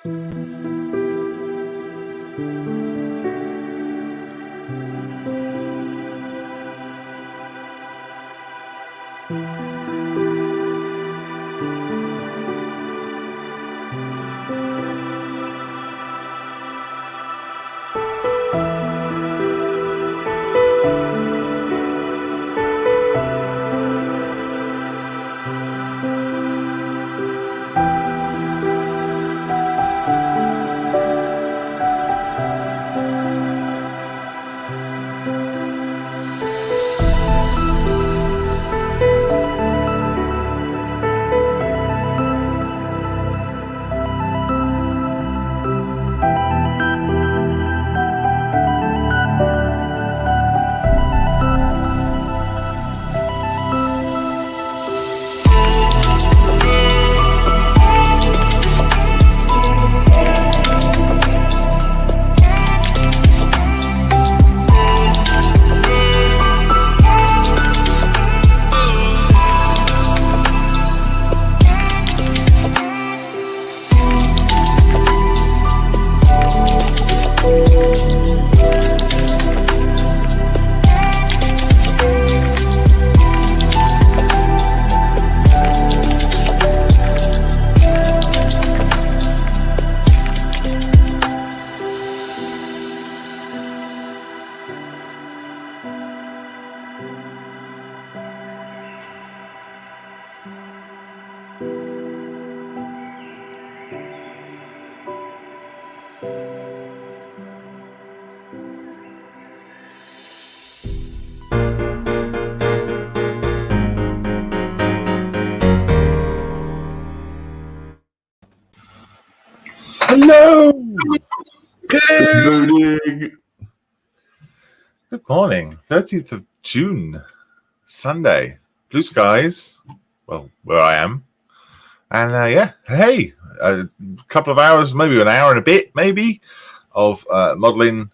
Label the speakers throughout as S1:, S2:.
S1: Hello.
S2: Good morning.
S1: Good morning. 30th of June, Sunday. Blue skies. Well, where I am. And hey, a couple of hours, maybe an hour and a bit, maybe, of modelling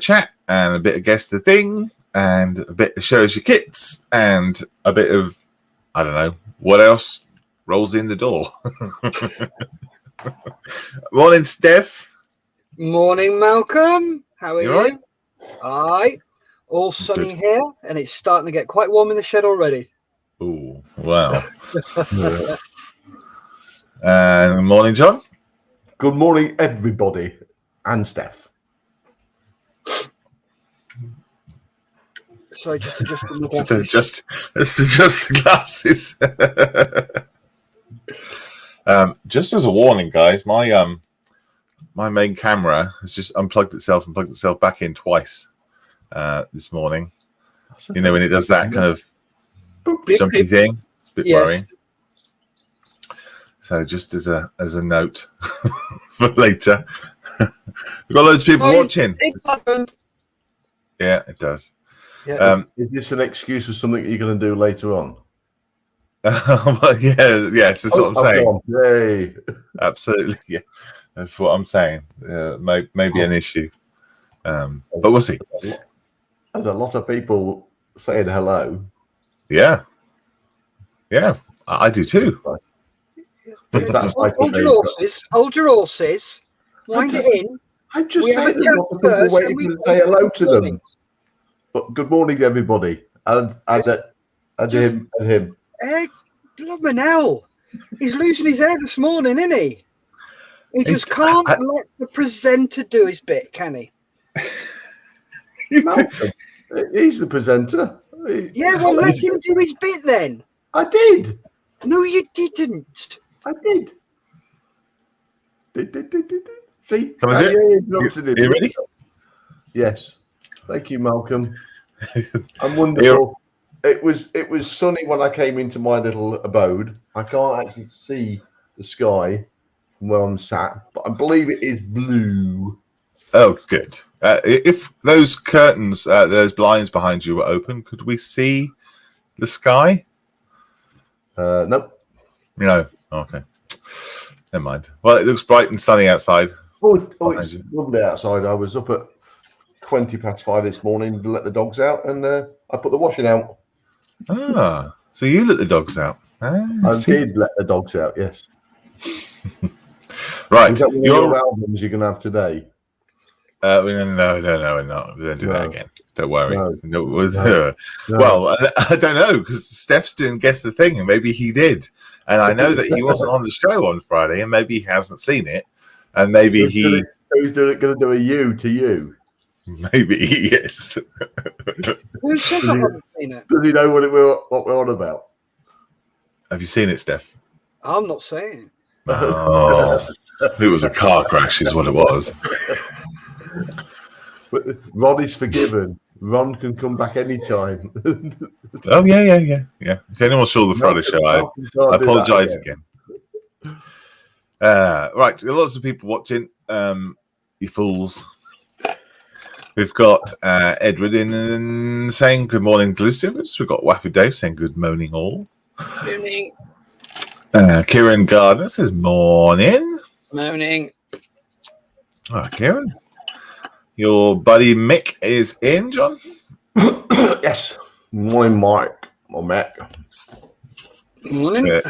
S1: chat and a bit of guess the thing and a bit of shows your kits and a bit of, I don't know, what else rolls in the door. Morning, Steph.
S3: Morning, Malcolm. How are you?
S1: Right?
S3: Aye. All sunny
S1: Good.
S3: here, and it's starting to get quite warm in the shed already.
S1: Oh, wow. And morning, John.
S2: Good morning, everybody, and Steph.
S3: Sorry, just adjusting the glasses.
S1: just the glasses. Just as a warning, guys, my main camera has just unplugged itself and plugged itself back in twice this morning. You know, when it does that kind of jumpy thing, it's a bit worrying. So just as a note for later. We've got loads of people watching.
S3: It's happened.
S1: Yeah, it does.
S3: Yeah.
S2: Is this an excuse for something you're going to do later on?
S1: Well, yeah, that's what I'm saying.
S2: Yay.
S1: Absolutely, yeah, that's what I'm saying. Maybe an issue, but we'll see.
S2: There's a lot of people saying hello.
S1: Yeah, I do too.
S3: Hold your horses. Wind it in.
S2: I'm just saying there's a lot of people waiting to say hello to them. But good morning, everybody, and him.
S3: Hey, blooming hell. He's losing his hair this morning, isn't he? He just can't let the presenter do his bit, can he?
S2: Malcolm, he's the presenter.
S3: Yeah, well, let him do his bit then.
S2: I did.
S3: No, you didn't.
S2: I did. See?
S1: Can I do it?
S2: Are
S1: you ready?
S2: Yes. Thank you, Malcolm. I'm wonderful. It was sunny when I came into my little abode. I can't actually see the sky from where I'm sat, but I believe it is blue.
S1: Oh, good. If those curtains, those blinds behind you were open, could we see the sky?
S2: Nope.
S1: No. Okay. Never mind. Well, it looks bright and sunny outside.
S2: Oh, it's lovely outside. I was up at 5:20 this morning to let the dogs out, and I put the washing out.
S1: Ah, so you let the dogs out.
S2: I did let the dogs out, yes.
S1: Right.
S2: Is that one of your albums you're going to have today?
S1: No, we're not. We don't do that again. Don't worry.
S2: No.
S1: Well, I don't know, because Steph's didn't guess the thing, and maybe he did. And I know that he wasn't on the show on Friday, and maybe he hasn't seen it. And maybe he's
S2: going to do a you to you.
S1: Maybe yes.
S3: Who says I haven't seen it?
S2: Does he know what we're on about?
S1: Have you seen it, Steph?
S3: I'm not saying it.
S1: Oh, it was a car crash, is what it was.
S2: But Ron is forgiven. Ron can come back anytime.
S1: Oh yeah. If anyone saw the Friday show, I apologise again. Right, there are lots of people watching. You fools. We've got Edward in saying good morning, Glucivers. We've got Waffy Dave saying good morning all.
S4: Good morning.
S1: Kieran Gardner says morning.
S4: Morning.
S1: All right, Kieran. Your buddy Mick is in, John?
S2: Yes. Morning, Mike. Or Mac.
S4: Morning.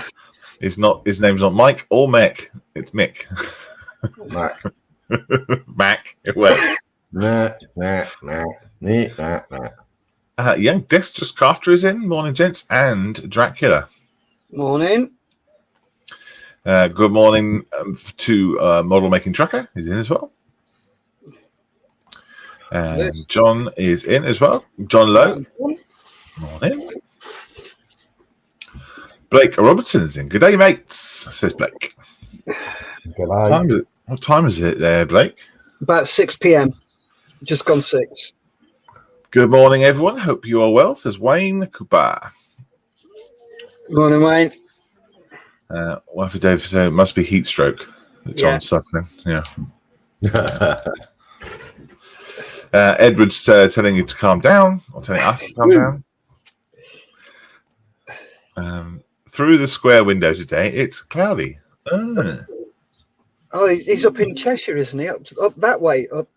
S1: His name's not Mike or Mick. It's Mick.
S2: Mac.
S1: Mac. Well. Young Dexterous Crafter is in. Morning, gents. And Dracula.
S3: Morning.
S1: Good morning to Model Making Trucker. He's in as well. And
S3: Yes.
S1: John is in as well. John Lowe. Morning. Blake Robertson is in. Good day, mates, says Blake. What time is it there, Blake?
S3: About 6 p.m. Just gone 6.
S1: Good morning, everyone. Hope you are well, says Wayne Cooper.
S3: Morning, Wayne.
S1: One for Dave said it must be heat stroke that John's suffering. Yeah. Edward's telling you to calm down, or telling us to calm down. Through the square window today, it's cloudy.
S3: Oh, he's up in Cheshire, isn't he? Up that way, up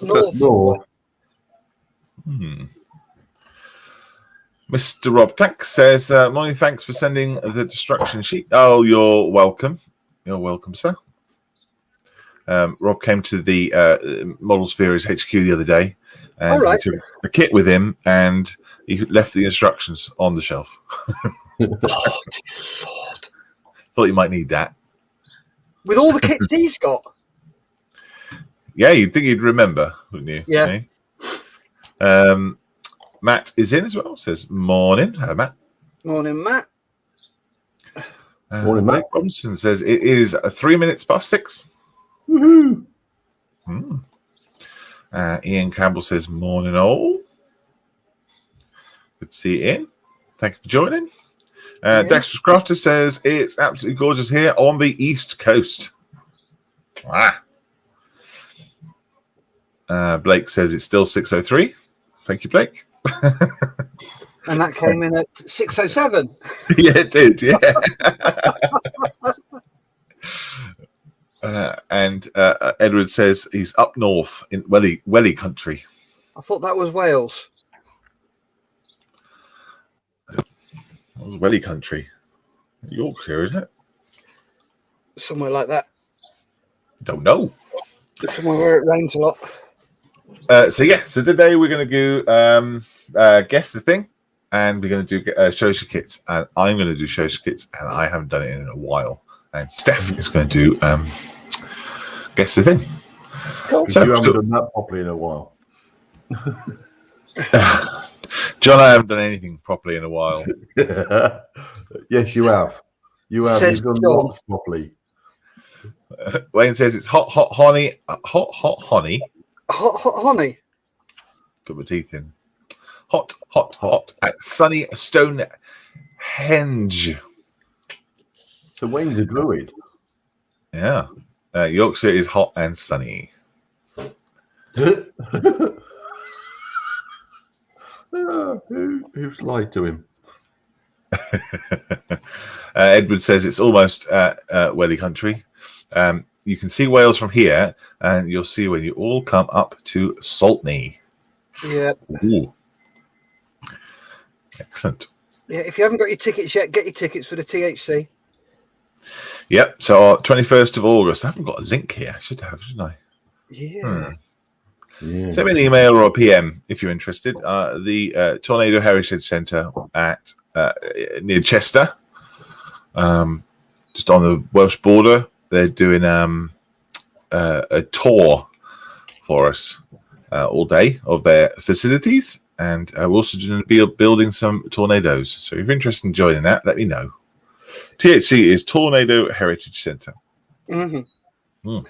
S3: north.
S1: Mr. Rob Tack says, morning, thanks for sending the destruction sheet. Oh, you're welcome. You're welcome, sir. Rob came to the Model Spheres HQ the other day, and he took a kit with him, and he left the instructions on the shelf. Thought you might need that.
S3: With all the kits he's got.
S1: Yeah, you'd think he'd remember, wouldn't you?
S3: Yeah.
S1: Okay. Matt is in as well. Says morning. Hello, Matt.
S3: Morning, Matt.
S2: Morning, Matt.
S1: Robinson says it is 3 minutes past 6.
S2: Woohoo!
S1: Ian Campbell says morning all. Good to see you, Ian. Thank you for joining. Dexterous Crafter says it's absolutely gorgeous here on the East Coast. Blake says it's still 6:03. Thank you, Blake.
S3: And that came in at 6:07.
S1: Yeah, it did. Yeah. And Edward says he's up north in Welly country.
S3: I thought that was Wales.
S1: That was Welly country. Yorkshire, isn't it?
S3: Somewhere like that.
S1: Don't know.
S3: Somewhere where it rains a lot.
S1: So today we're going to do guess the thing, and we're going to do shows your kits, and I'm going to do shows your kits, and I haven't done it in a while. And Steph is going to do guess the thing.
S3: Cool.
S2: So you haven't done that properly in a while.
S1: John, I haven't done anything properly in a while.
S2: Yes, you have. You have.
S3: Says
S2: You've done
S3: John.
S2: lots properly.
S1: Wayne says it's hot honey. Hot honey.
S3: Hot honey.
S1: Put my teeth in. Hot at sunny Stonehenge.
S2: So Wayne's a druid.
S1: Yeah. Yorkshire is hot and sunny.
S2: Who's lied to him?
S1: Edward says it's almost Welly country. You can see Wales from here, and you'll see when you all come up to Saltney.
S3: Yeah.
S1: Ooh. Excellent.
S3: Yeah. If you haven't got your tickets yet, get your tickets for the THC.
S1: Yep. So 21st of August. I haven't got a link here. I should have, shouldn't I?
S3: Yeah.
S2: Yeah.
S1: Send me an email or a PM if you're interested. The Tornado Heritage Centre at near Chester, just on the Welsh border. They're doing a tour for us all day of their facilities, and we're also going to be building some tornadoes. So if you're interested in joining that, let me know. THC is Tornado Heritage Centre.
S3: Mm-hmm.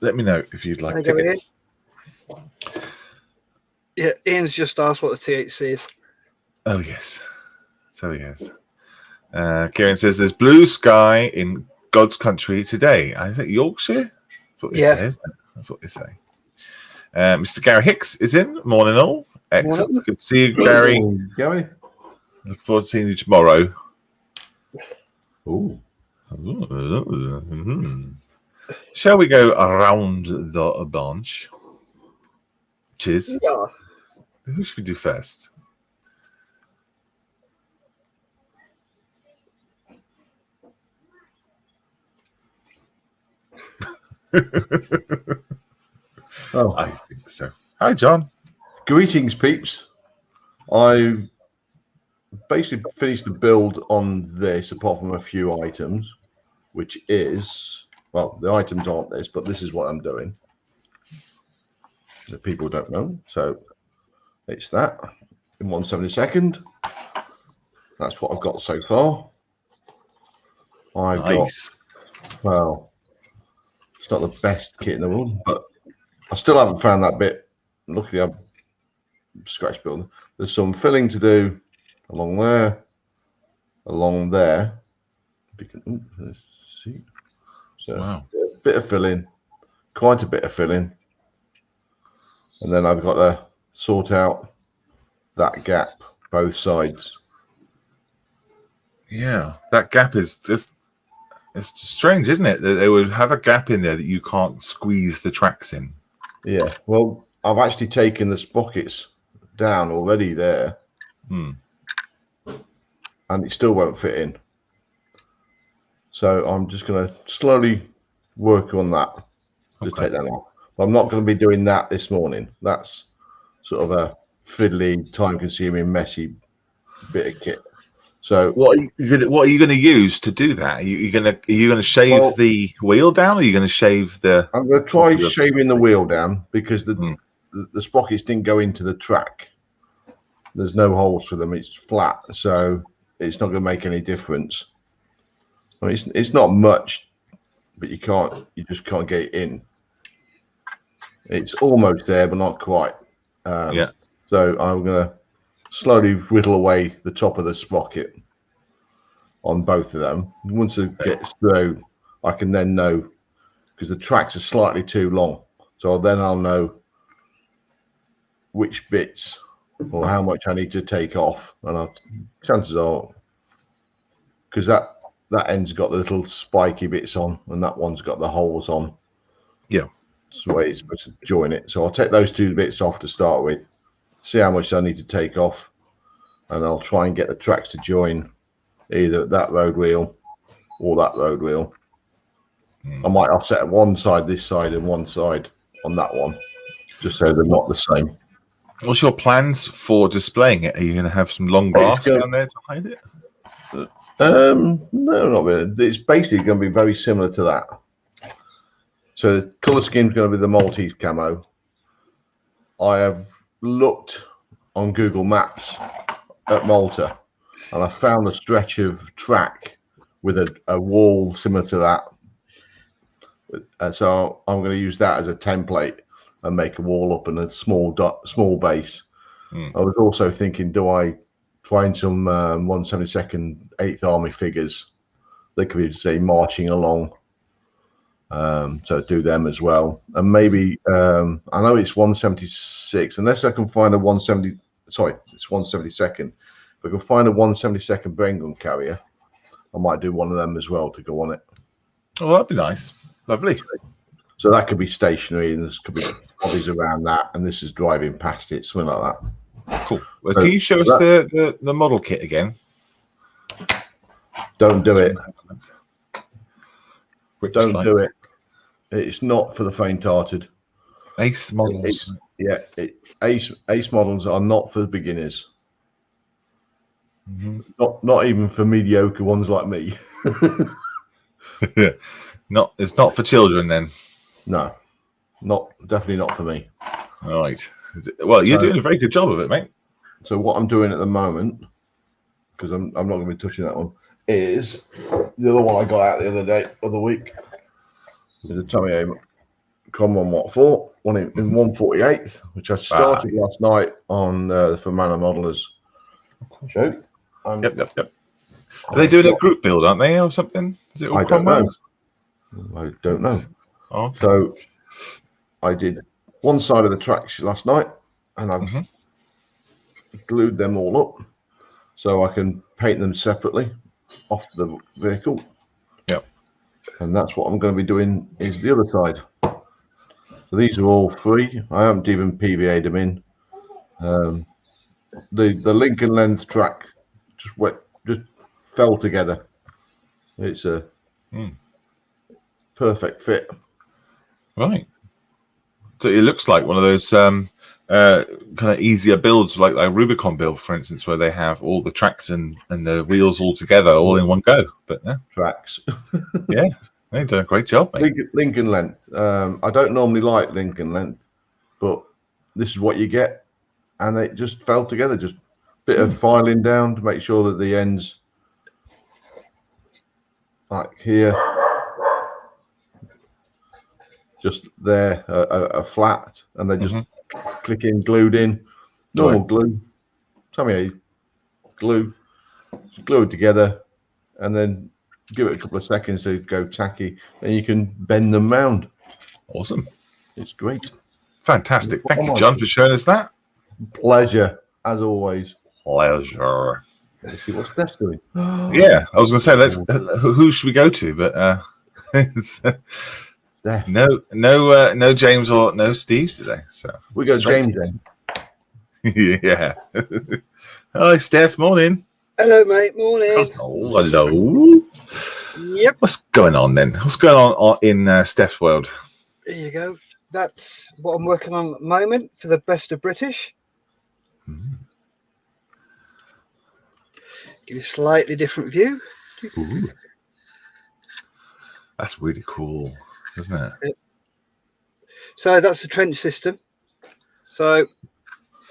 S1: Let me know if you'd like
S3: There you go,
S1: tickets.
S3: Yeah, Ian's just asked what the THC is.
S1: Oh, yes. So he has. Kieran says there's blue sky in God's country today. I think Yorkshire? That's what they say, isn't it? That's what they say. Mr. Gary Hicks is in. Morning, all. Excellent.
S3: Morning.
S1: Good to see you, Gary.
S2: Gary.
S1: Look forward to seeing you tomorrow.
S2: Ooh.
S1: Shall we go around the bunch? Cheers.
S3: Yeah.
S1: Who should we do first?
S2: Oh,
S1: I think so. Hi, John.
S2: greetings, peeps. I basically finished the build on this, apart from a few items, which is, well, the items aren't this, but this is what I'm doing. The people don't know, so it's that in 1/72. That's what I've got so far. I've
S1: Nice.
S2: got, well, it's not the best kit in the world, but I still haven't found that bit. Luckily, I've scratch build. There's some filling to do along there, along there. Let's see. So
S1: Wow.
S2: a bit of filling, quite a bit of filling, and then I've got to sort out that gap both sides.
S1: Yeah, that gap is just, it's strange, isn't it? That they would have a gap in there that you can't squeeze the tracks in.
S2: Yeah, well, I've actually taken the sprockets down already there, and it still won't fit in. So I'm just going to slowly work on that to take that out. But I'm not going to be doing that this morning. That's sort of a fiddly, time-consuming, messy bit of kit. So
S1: what are you going to use to do that? Are you going to shave the wheel down, or are you going to shave the?
S2: I'm going to try shaving the wheel down because the sprockets didn't go into the track. There's no holes for them. It's flat, so it's not going to make any difference. I mean, it's not much, but you just can't get it in. It's almost there, but not quite.
S1: Yeah.
S2: So I'm going to slowly whittle away the top of the sprocket on both of them. Once it gets through, I can then know, because the tracks are slightly too long. So then I'll know which bits or how much I need to take off. And chances are, because that end's got the little spiky bits on and that one's got the holes on.
S1: Yeah.
S2: That's the way it's supposed to join it. So I'll take those two bits off to start with, see how much I need to take off, and I'll try and get the tracks to join either that road wheel or that road wheel. I might offset one side this side and one side on that one, just so they're not the same.
S1: What's your plans for displaying it? Are you going to have some long grass down there to hide it?
S2: No, not really. It's basically going to be very similar to that. So the color scheme is going to be the Maltese camo. I have looked on Google Maps at Malta, and I found a stretch of track with a wall similar to that. And so I'm going to use that as a template and make a wall up and a small base. I was also thinking, do I find some 172nd 8th Army figures that could be, say, marching along? So do them as well. And maybe, I know it's 176, unless I can find a 170, sorry, it's 172nd. If I can find a 172nd Brain Gun carrier, I might do one of them as well to go on it.
S1: Oh, that'd be nice. Lovely.
S2: So that could be stationary, and there could be bodies around that, and this is driving past it, something like that.
S1: Cool. Well, can you show us the model kit again?
S2: Don't do it.
S1: Which
S2: Don't
S1: like
S2: do it. It's not for the faint-hearted.
S1: Ace models.
S2: Ace models are not for beginners.
S1: Mhm.
S2: Not even for mediocre ones like me.
S1: It's not for children then.
S2: No, definitely not for me.
S1: All right. Well, you're doing a very good job of it, mate.
S2: So what I'm doing at the moment, because I'm not going to be touching that one, is the other one I got out the other week. Is a Tommy Aim Common Watt 4, one in 1/48th, which I started last night on for Manor Modelers show.
S1: Yep. Are they doing a group build, aren't they, or something? Is it all Cromwells?
S2: I don't know.
S1: Okay.
S2: So I did one side of the tracks last night, and I've glued them all up so I can paint them separately off the vehicle.
S1: Yep.
S2: And that's what I'm going to be doing is the other side. So these are all free. I haven't even PVA'd them in. The Lincoln length track just fell together. It's a perfect fit.
S1: Right. So it looks like one of those kind of easier builds, like Rubicon build, for instance, where they have all the tracks and the wheels all together, all in one go. But yeah,
S2: Tracks.
S1: yeah, they've done a great job, mate.
S2: Lincoln length. I don't normally like Lincoln length, but this is what you get, and it just fell together. Just a bit of filing down to make sure that the ends, like here, just there, are flat, and they just click in, glued in, normal glue. Tell me, glue it together, and then give it a couple of seconds to go tacky, and you can bend them round.
S1: Awesome.
S2: It's great.
S1: Fantastic. Thank you, John, for showing us that.
S2: Pleasure, as always.
S1: Pleasure.
S2: Let's see what Steph's doing.
S1: Yeah, I was going to say, let's. Who should we go to? But it's, no James or no Steve today. So
S2: we go James then.
S1: Yeah. Hi, Steph. Morning.
S3: Hello, mate. Morning.
S1: Oh, hello.
S3: Yep.
S1: What's going on then? What's going on in Steph's world?
S3: There you go. That's what I'm working on at the moment for the Best of British. Give you a slightly different view.
S1: Ooh. That's really cool, isn't it?
S3: Yep. So that's the trench system. So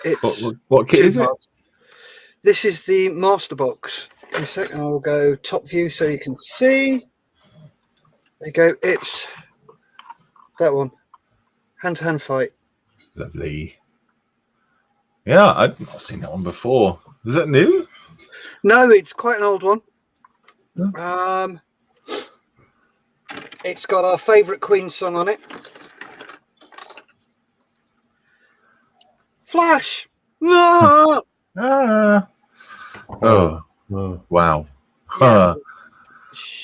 S3: it's
S1: what kit is it?
S3: This is the master box. In a second, I'll go top view so you can see. There you go. It's that one. Hand-to-hand fight.
S1: Lovely. Yeah, I've not seen that one before. Is that new?
S3: No, it's quite an old one.
S1: Yeah.
S3: It's got our favourite Queen song on it. Flash! No!
S1: Oh, wow.
S3: Yeah,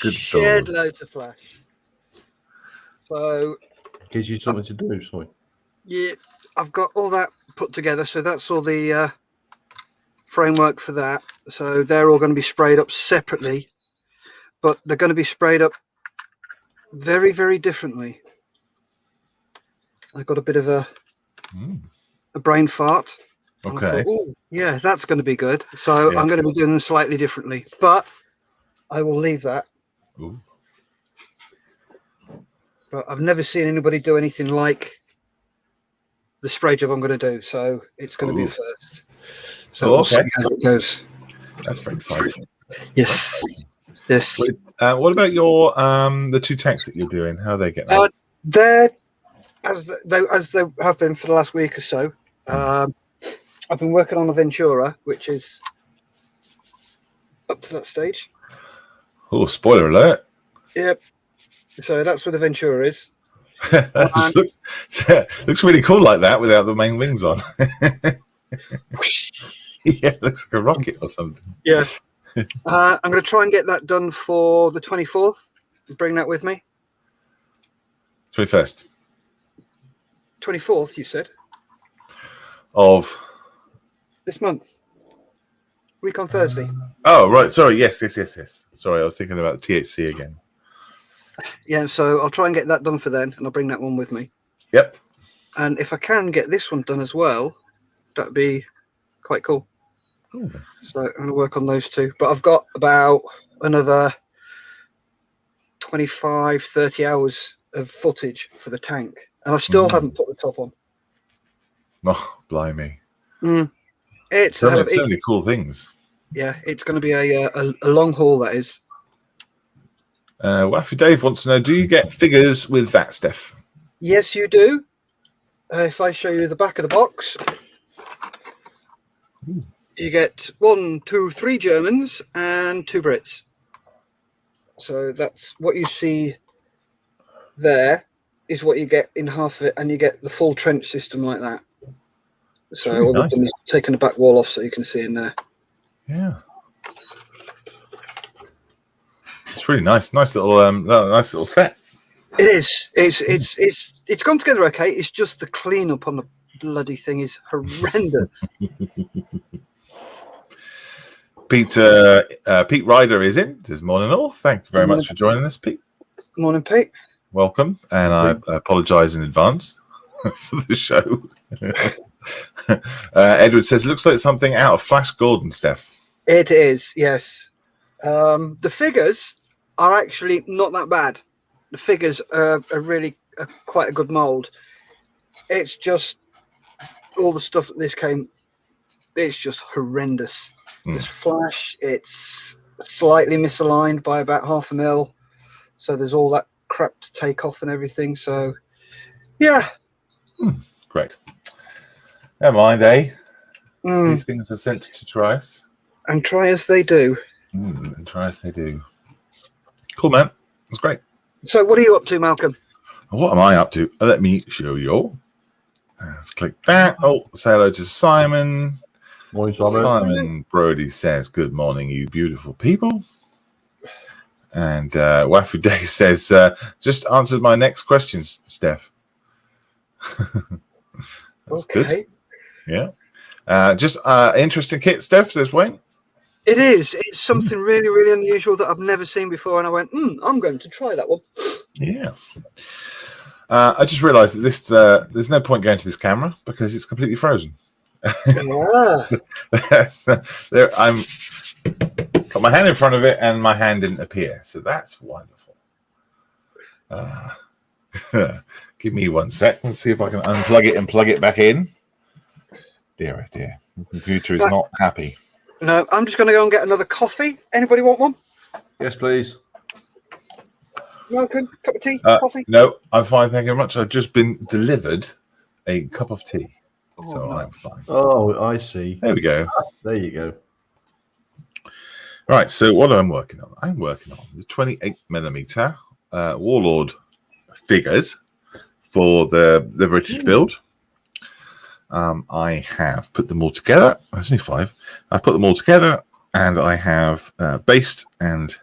S1: Good
S3: shared
S1: God.
S3: loads of Flash. So
S2: Gives you something to do, sorry.
S3: yeah, I've got all that put together. So that's all the framework for that. So they're all going to be sprayed up separately, but they're going to be sprayed up very, very differently. I got a bit of a brain fart.
S1: Okay.
S3: I thought, oh, yeah, that's going to be good. So I'm going to be doing them slightly differently, but I will leave that.
S1: Ooh.
S3: But I've never seen anybody do anything like the spray job I'm going to do. So it's going to be first. So we'll see how it goes.
S1: That's very exciting.
S3: Yes. Yes.
S1: What about your the two tanks that you're doing? How are they getting on?
S3: They're as they have been for the last week or so. I've been working on a Ventura, which is up to that stage.
S1: Oh, spoiler alert.
S3: Yep. So that's where the Ventura is.
S1: looks really cool like that without the main wings on. Yeah, it looks like a rocket or something.
S3: Yeah. I'm going to try and get that done for the 24th. Bring that with me.
S1: 21st.
S3: 24th, you said?
S1: Of?
S3: This month. Week on Thursday.
S1: Oh, right. Sorry. Yes. Sorry, I was thinking about the THC again.
S3: Yeah, so I'll try and get that done for then, and I'll bring that one with me.
S1: Yep.
S3: And if I can get this one done as well, that'd be quite cool.
S1: Cool.
S3: So I'm going to work on those two. But I've got about another 25, 30 hours of footage for the tank, and I still haven't put the top on.
S1: Oh, blimey.
S3: It's
S1: So many cool things.
S3: Yeah, it's going to be a long haul, that is.
S1: Waffy Dave wants to know, do you get figures with that, Steph?
S3: Yes, you do. If I show you the back of the box, you get 1, 2, 3 Germans and 2 Brits. So that's what you see there is what you get in half of it, and you get the full trench system like that. So
S1: really
S3: all
S1: nice.
S3: I've done is taken the back wall off so you can see in there.
S1: Yeah. It's really nice. Nice little set.
S3: It is. It's gone together okay. It's just the cleanup on the bloody thing is horrendous.
S1: Pete Ryder is in. Says morning all. Thank you very much for joining us, Pete.
S3: Morning, Pete.
S1: Welcome, and I apologise in advance for the show. Edward says, looks like something out of Flash Gordon, Steph.
S3: It is, yes. The figures are actually not that bad. The figures are really quite a good mould. It's just all the stuff that this came, it's just horrendous. There's Flash, it's slightly misaligned by about 0.5 mil. So there's all that crap to take off and everything. So, yeah.
S1: Great. Never mind, eh? These things are sent to Trice.
S3: And try as they do.
S1: And try as they do. Cool, man. That's great.
S3: So what are you up to, Malcolm?
S1: What am I up to? Let me show you all. Let's click that. Oh, say hello to Simon.
S2: Morning, Simon.
S1: Simon Brody says, good morning, you beautiful people. And Wafu Day says, just answered my next questions, Steph. That's good. Yeah. Just interesting kit, Steph, says Wayne.
S3: It is. It's something really, really unusual that I've never seen before. And I went, I'm going to try that one.
S1: Yes. I just realised that this there's no point going to this camera because it's completely frozen. I'm got my hand in front of it and my hand didn't appear. So that's wonderful. Give me 1 sec. Let's see if I can unplug it and plug it back in. Dear, oh dear. The computer is not happy.
S3: No, I'm just going to go and get another coffee. Anybody want one?
S2: Yes, please.
S3: Malcolm, cup of tea, coffee?
S1: No, I'm fine. Thank you very much. I've just been delivered a cup of tea. So
S3: nice.
S1: I'm fine.
S2: Oh, I see.
S1: There we go.
S2: There you go.
S1: Right, so what am I working on? I'm working on the 28mm Warlord figures for the British build. I have put them all together. There's only 5. I've put them all together, and I have based and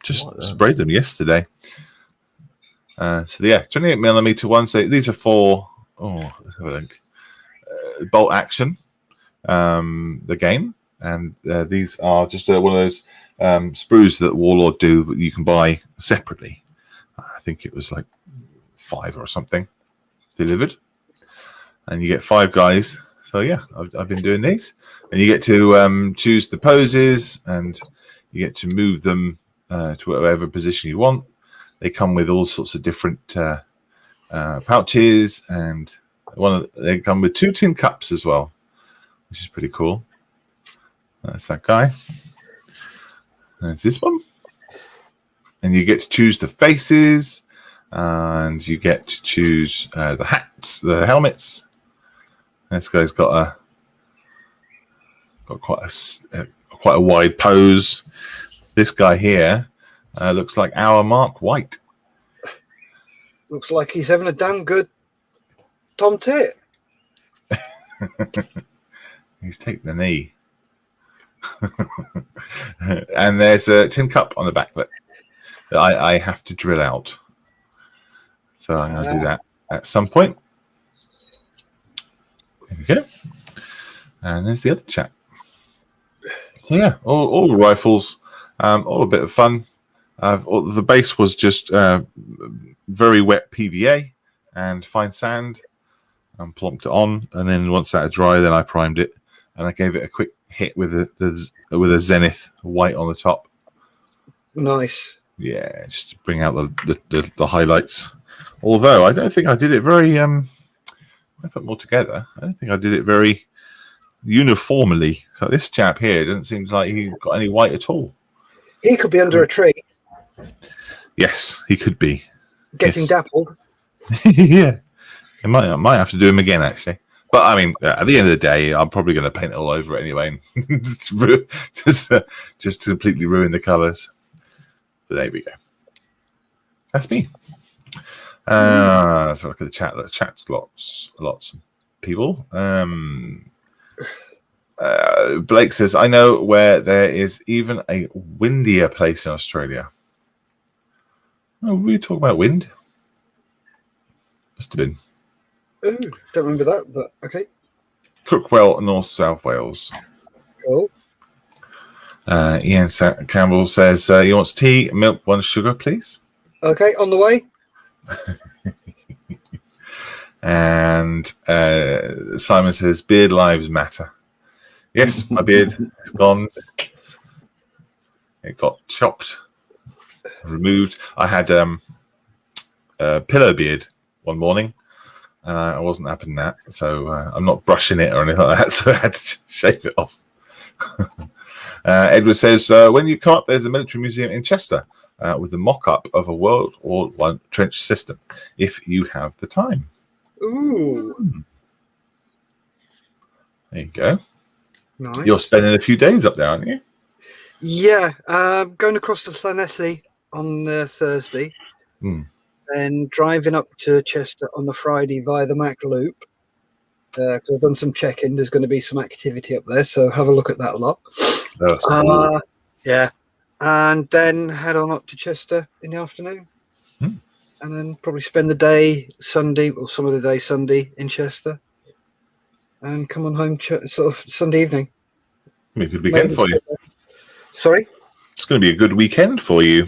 S1: just sprayed them yesterday. So yeah, 28mm ones. These are for let's have a look. Bolt Action, the game, and these are just one of those sprues that Warlord do, but you can buy separately. I think it was like 5 or something delivered, and you get 5 guys. So yeah, I've been doing these, and you get to choose the poses, and you get to move them to whatever position you want. They come with all sorts of different pouches, and they come with 2 tin cups as well, which is pretty cool. That's that guy. There's this one, and you get to choose the faces, and you get to choose the hats, the helmets. This guy's got quite a wide pose. This guy here looks like our Mark White.
S3: Looks like he's having a damn good Tom Tit.
S1: He's taken the knee. And there's a tin cup on the back that I have to drill out. So I'm going to do that at some point. There we go. And there's the other chap. So yeah, all the rifles, all a bit of fun. The base was just very wet PVA and fine sand, and plonked it on. And then once that had dried, then I primed it, and I gave it a quick hit with a Zenith white on the top.
S3: Nice.
S1: Yeah, just to bring out the highlights. Although I don't think I did it very. I put more together. I don't think I did it very uniformly. So this chap here doesn't seem like he got any white at all.
S3: He could be under a tree
S1: Yes, he could be
S3: getting dappled.
S1: yeah, I might have to do him again actually. But I mean, at the end of the day, I'm probably going to paint it all over it anyway, and just completely ruin the colours. But there we go. That's me. So look at the chat. The chat's lots of people. Blake says, I know where there is even a windier place in Australia. Oh, were we talking about wind? Must have been.
S3: Ooh, don't remember that, but okay.
S1: Crookwell, North South Wales.
S3: Cool.
S1: Ian Campbell says he wants tea, milk, 1 sugar, please.
S3: Okay, on the way.
S1: And Simon says beard lives matter. Yes, my beard is gone. It got chopped, removed. I had a pillow beard one morning, and I wasn't having that, so I'm not brushing it or anything like that, so I had to shave it off. Edward says, when you come up, there's a military museum in Chester with a mock-up of a World War I trench system, if you have the time.
S3: Ooh.
S1: There you go.
S3: Nice.
S1: You're spending a few days up there, aren't you?
S3: Yeah, going across to Llanelli on Thursday, and driving up to Chester on the Friday via the Mac Loop. Because I've done some checking. There's going to be some activity up there, so have a look at that a lot.
S1: That's cool.
S3: Yeah, and then head on up to Chester in the afternoon, and then probably spend the day Sunday, or some of the day Sunday in Chester, and come on home sort of Sunday evening.
S1: It'll be a good weekend for you.
S3: Sorry?
S1: It's going to be a good weekend for you.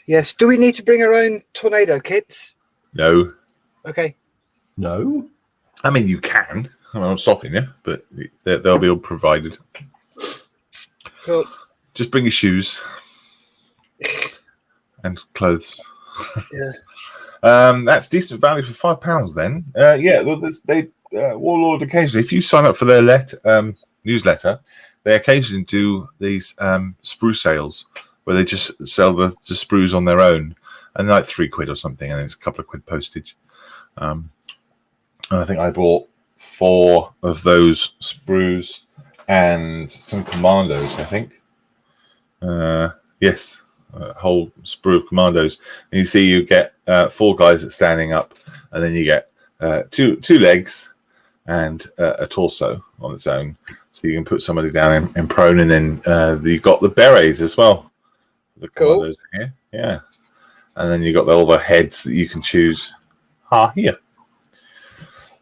S3: Yes. Do we need to bring our own tornado kits?
S1: No.
S3: Okay.
S2: No.
S1: I mean, you can. I'm not stopping you, but they'll be all provided.
S3: Cool.
S1: Just bring your shoes and clothes.
S3: Yeah.
S1: That's decent value for £5 then. Yeah, well, they Warlord occasionally, if you sign up for their newsletter, they occasionally do these sprue sales where they just sell the sprues on their own, and they're like £3 or something, and it's a couple of quid postage. And I think I bought 4 of those sprues and some commandos, I think. Yes, a whole sprue of commandos. And you see you get 4 guys that's standing up, and then you get two legs and a torso on its own. So you can put somebody down in prone, and then you've got the berets as well. The commandos here. Yeah. And then you've got all the heads that you can choose. Here.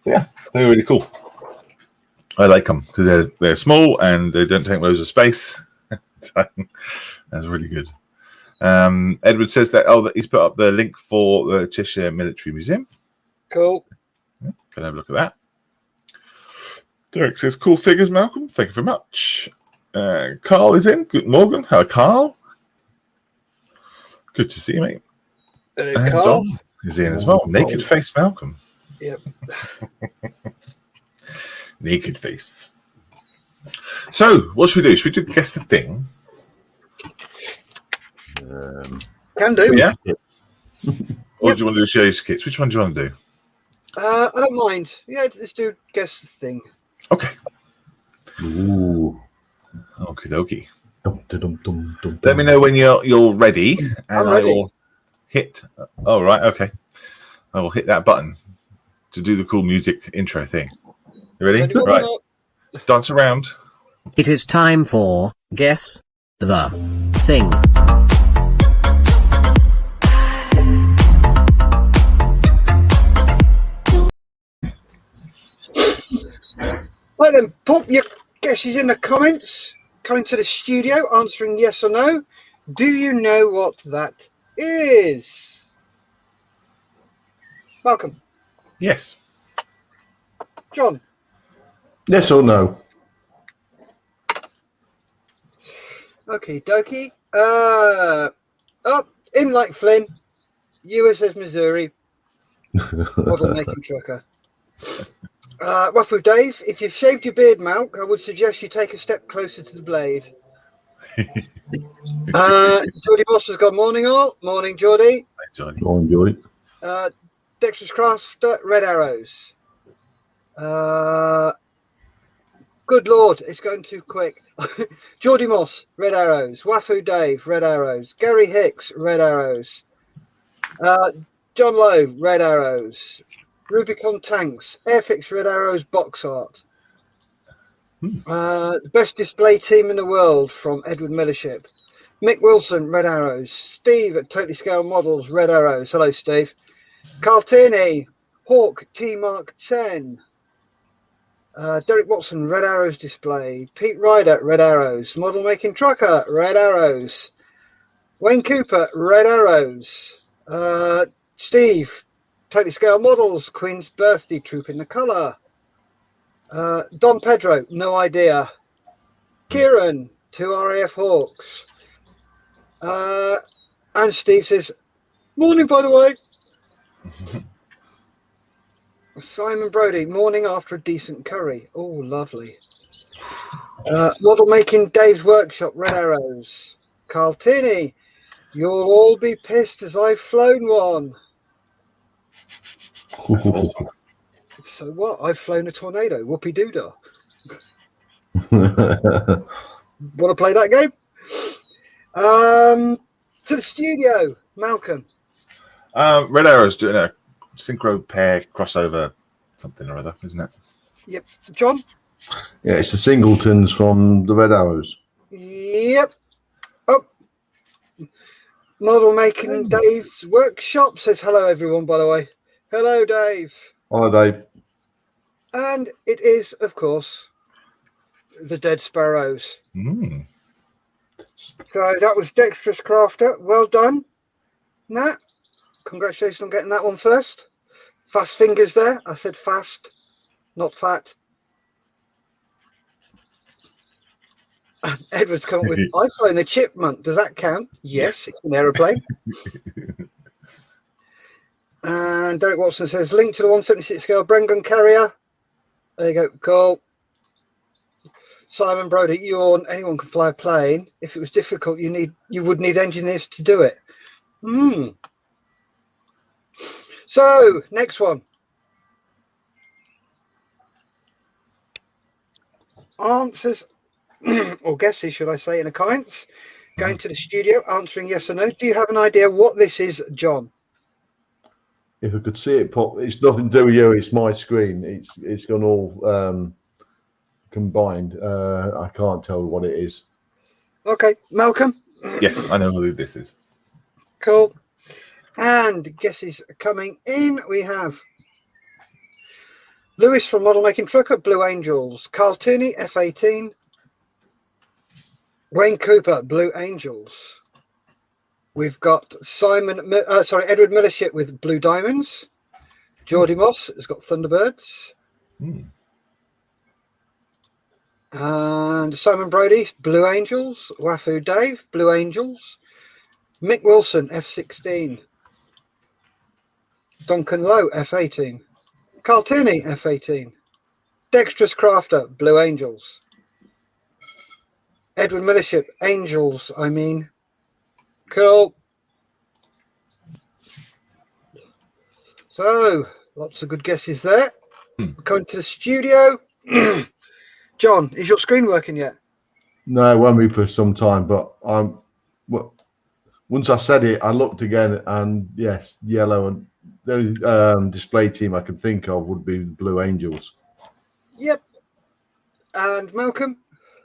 S1: Yeah, they're really cool. I like them because they're small and they don't take loads of space. That's really good. Edward says that he's put up the link for the Cheshire Military Museum.
S3: Cool.
S1: Yeah, can have a look at that. Derek says, cool figures, Malcolm. Thank you very much. Carl is in. Good morning. Hello, Carl. Good to see you, mate.
S3: And
S1: Carl Don is in as well. Naked face, Malcolm.
S3: Yep.
S1: Naked face. So, what should we do? Should we do guess the thing?
S3: Can do.
S1: Yeah. Or do you want to do Shay's kits? Which one do you want to do?
S3: I don't mind. Yeah, let's do guess the thing.
S1: Okay.
S2: Ooh.
S1: Okie dokie. Let me know when you're ready, and I will hit. Oh, right. Okay. I will hit that button to do the cool music intro thing. You ready? Right. Dance around.
S5: It is time for Guess the Thing.
S3: Right then, pop your guesses in the comments. Coming to the studio, answering yes or no. Do you know what that is? Malcolm.
S1: Yes.
S3: John.
S2: Yes or no?
S3: Okie dokie. In like Flynn, USS Missouri, model making trucker. Wafu Dave, if you've shaved your beard, Malk, I would suggest you take a step closer to the blade. Geordie Boss has got morning all. Morning, Geordie.
S1: Hi, Johnny.
S2: Go on, Joy.
S3: Dexter's Crafter, red arrows. Good Lord, it's going too quick. Geordie Moss, red arrows. Wafu Dave, red arrows. Gary Hicks, red arrows. John Lowe, red arrows. Rubicon Tanks, Airfix red arrows box art. Best display team in the world from Edward Millership. Mick Wilson, red arrows. Steve at Totally Scale Models, red arrows. Hello, Steve. Carl Tierney, Hawk T Mark 10. Derek Watson, red arrows display. Pete Ryder, red arrows. Model making trucker, red arrows. Wayne Cooper, red arrows. Steve, Totally Scale Models, Queen's Birthday, Troop in the Colour. Don Pedro, no idea. Kieran, 2 RAF Hawks. And Steve says, morning, by the way. Simon Brody, morning after a decent curry. Oh, lovely. Model making Dave's Workshop, red arrows. Carl Tierney, you'll all be pissed as I've flown one.
S1: That's awesome.
S3: So what? I've flown a tornado. Whoopie doodah. Want to play that game? To the studio, Malcolm.
S1: Red Arrow's doing a synchro pair crossover, something or other, isn't it?
S3: Yep. John?
S2: Yeah, it's the Singletons from the Red Arrows.
S3: Yep. Oh. Model making Dave's Workshop says hello, everyone, by the way. Hello, Dave.
S2: Hi, Dave.
S3: And it is, of course, the Dead Sparrows.
S1: Mm.
S3: So that was Dexterous Crafter. Well done, Nat. Congratulations on getting that one first. Fast fingers there. I said fast, not fat. Edward's come up with, I've flown a chipmunk. Does that count? Yes, it's an aeroplane. And Derek Watson says, link to the 176 scale Brengan carrier. There you go. Cool. Simon Brody, anyone can fly a plane. If it was difficult, you would need engineers to do it. So, next one. Answers, or guesses, should I say, in a comments. Going to the studio, answering yes or no. Do you have an idea what this is, John?
S2: If I could see it pop, it's nothing to do with you. It's my screen. It's gone all combined. I can't tell what it is.
S3: Okay, Malcolm.
S1: Yes, I know who this is.
S3: Cool. And guesses coming in. We have Lewis from Model Making Trucker, Blue Angels. Carl Tierney, F-18. Wayne Cooper, Blue Angels. We've got Edward Millership with Blue Diamonds. Geordie Moss has got Thunderbirds. And Simon Brody, Blue Angels. Wafu Dave, Blue Angels. Mick Wilson, F-16. Duncan Lowe, F-18. Carl Tierney, F-18. Dexterous Crafter, Blue Angels. Edward Millership, Angels, I mean. Cool. So, lots of good guesses there. Coming to the studio. John, is your screen working yet?
S2: No, it won't be for some time, but once I said it, I looked again, and yes, yellow, and the only display team I could think of would be the Blue Angels.
S3: Yep. And Malcolm?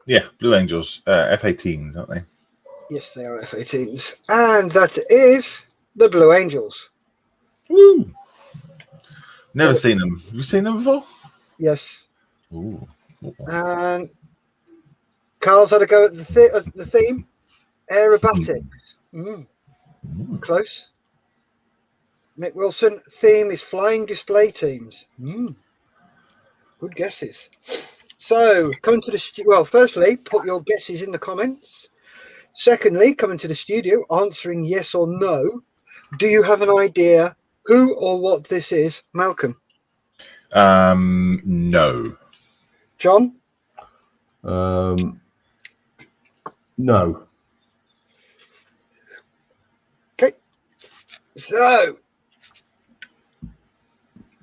S1: Yeah, Blue Angels, F-18s, aren't they?
S3: Yes, they are F-18s. And that is the Blue Angels.
S1: Woo! Never seen them. Have you seen them before?
S3: Yes.
S1: Ooh.
S3: And Carl's had a go at the theme. Aerobatics. Close. Mick Wilson, theme is flying display teams. Good guesses. So, coming to the well, firstly, put your guesses in the comments. Secondly, coming to the studio, answering yes or no. Do you have an idea who or what this is, Malcolm?
S1: No.
S3: John?
S2: No.
S3: Okay. So,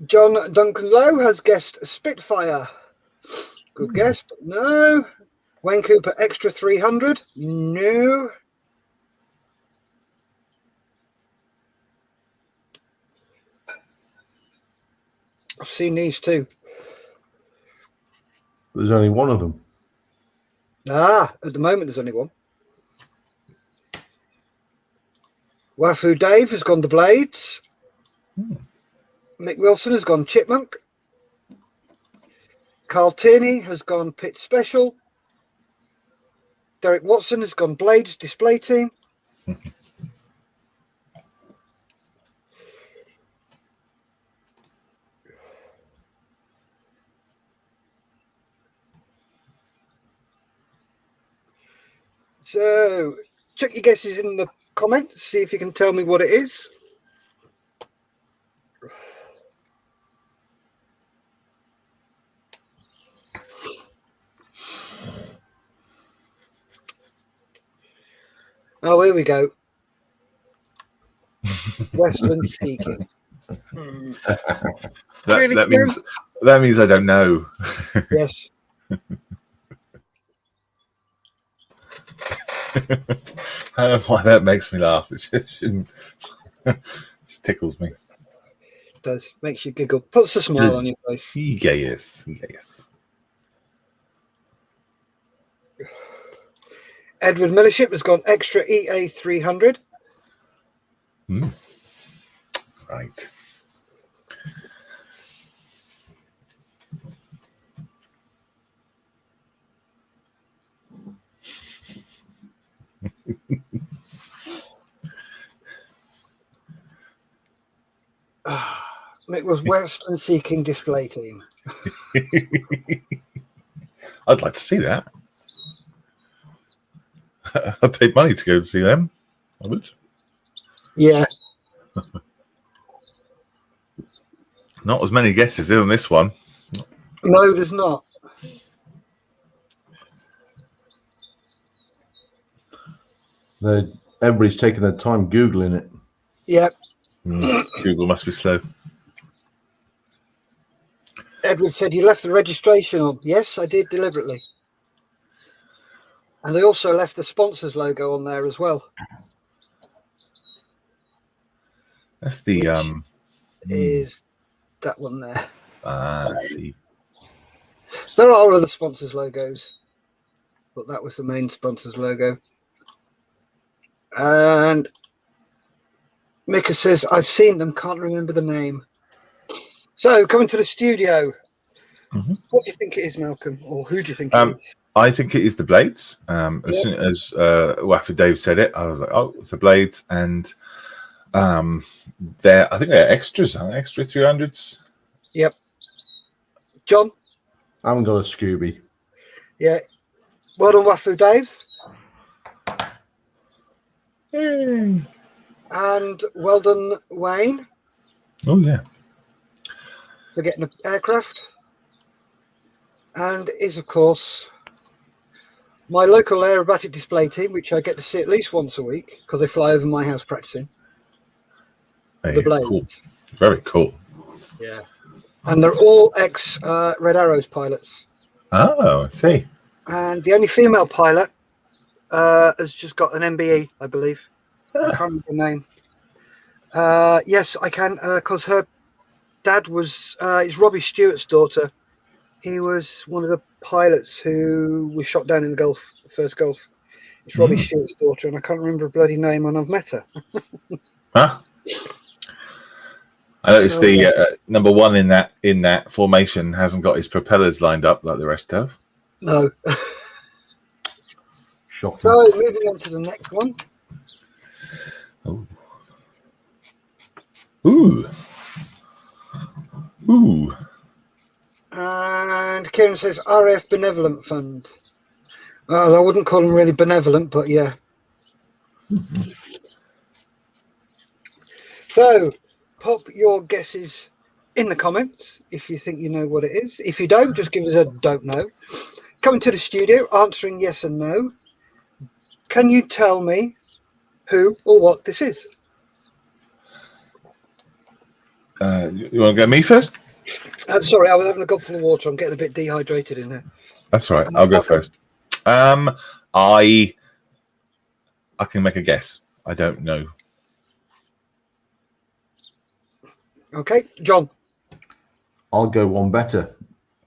S3: John Duncan Lowe has guessed Spitfire. Good guess, but no. Wayne Cooper Extra 300. No. I've seen these too.
S2: There's only one of them.
S3: At the moment there's only one. Wafu Dave has gone the Blades. Mick Wilson has gone Chipmunk. Carl Tierney has gone Pit Special. Derek Watson has gone Blades Display Team. So, check your guesses in the comments, see if you can tell me what it is. Oh, here we go. Westland Seeking.
S1: That means I don't know.
S3: Yes.
S1: I don't know why that makes me laugh. It just shouldn't. It tickles me.
S3: It does. Makes you giggle. Puts a smile on your face.
S1: Yes.
S3: Edward Millership has gone Extra EA 300.
S1: Right.
S3: It was Westland Seeking Display Team.
S1: I'd like to see that. I paid money to go see them. I would.
S3: Yeah.
S1: Not as many guesses in on this one.
S3: No, there's not.
S2: Everybody's taking their time Googling it.
S3: Yeah.
S1: Google must be slow.
S3: Edward said you left the registration on. Yes, I did deliberately. And I also left the sponsors logo on there as well.
S1: That's the
S3: is that one there.
S1: I see.
S3: There are other sponsors logos, but that was the main sponsors logo. And Mika says, I've seen them, can't remember the name. So, coming to the studio, what do you think it is, Malcolm? Or who do you think it is?
S1: I think it is the Blades. As soon as Wafu Dave said it, I was like, oh, it's the Blades. And I think they're extras, aren't they? Extra 300s.
S3: Yep. John?
S2: I haven't got a Scooby.
S3: Yeah. Well done, Wafu Dave.
S1: Yay.
S3: And well done, Wayne.
S1: Oh, yeah.
S3: For getting the aircraft. And is, of course, my local aerobatic display team, which I get to see at least once a week because they fly over my house practicing.
S1: Hey,
S3: The Blades.
S1: cool. Very cool.
S3: Yeah. And they're all ex-Red Arrows pilots.
S1: Oh, I see.
S3: And the only female pilot has just got an MBE, I believe. I can't remember the name. Yes, I can, because her dad was, it's Robbie Stewart's daughter. He was one of the pilots who was shot down in the Gulf, the first Gulf. It's Robbie Stewart's daughter, and I can't remember her bloody name, and I've met her.
S1: Huh? I noticed the number one in that formation hasn't got his propellers lined up like the rest have.
S3: No.
S2: Shocking.
S3: So moving on to the next one.
S1: Ooh. Ooh. Ooh.
S3: And Kieran says RF Benevolent Fund. Well, I wouldn't call them really benevolent, but yeah. So pop your guesses in the comments if you think you know what it is. If you don't, just give us a don't know. Coming to the studio, answering yes and no. Can you tell me who or what this is?
S1: You want to go me first?
S3: Sorry, I was having a gobful of water. I'm getting a bit dehydrated in there.
S1: That's all right. I'll go first. I can make a guess. I don't know.
S3: Okay, John.
S2: I'll go one better.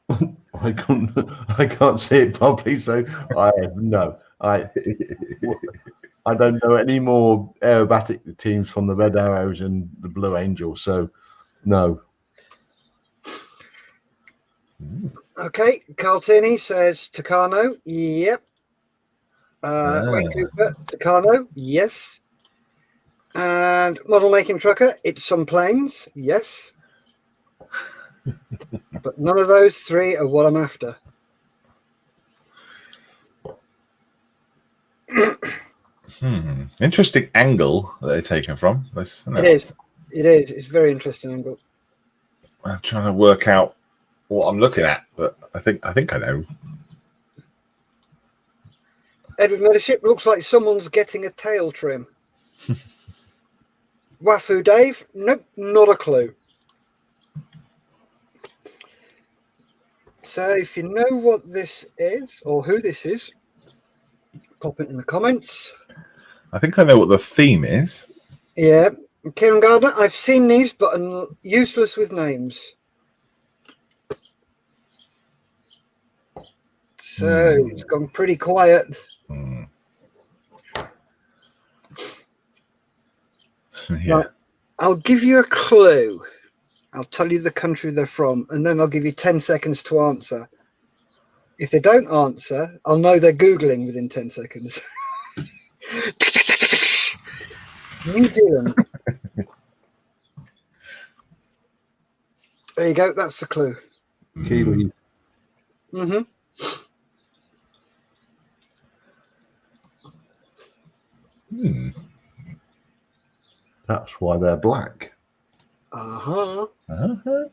S2: I can't see it properly, so I don't know any more aerobatic teams from the Red Arrows and the Blue Angels, so no.
S3: Okay, Carl Tierney says Tucano. Yep. Wayne Cooper, Tucano. Yes. And Model Making Trucker, it's some planes. Yes. But none of those three are what I'm after.
S1: Interesting angle that they're taken from.
S3: It is. It is. It's a very interesting angle.
S1: I'm trying to work out what I'm looking at, but I think I know.
S3: Edward Mothership looks like someone's getting a tail trim. Wafu Dave, nope, not a clue. So if you know what this is or who this is, pop it in the comments.
S1: I think I know what the theme is.
S3: Yeah, Kieran Gardner, I've seen these, but I'm useless with names. So it's gone pretty quiet.
S1: Yeah.
S3: Right, I'll give you a clue. I'll tell you the country they're from, and then I'll give you 10 seconds to answer. If they don't answer, I'll know they're Googling within 10 seconds. New Zealand. There you go. That's the clue.
S2: Kiwi.
S3: Mm-hmm.
S2: That's why they're black.
S3: Uh-huh.
S1: Uh-huh.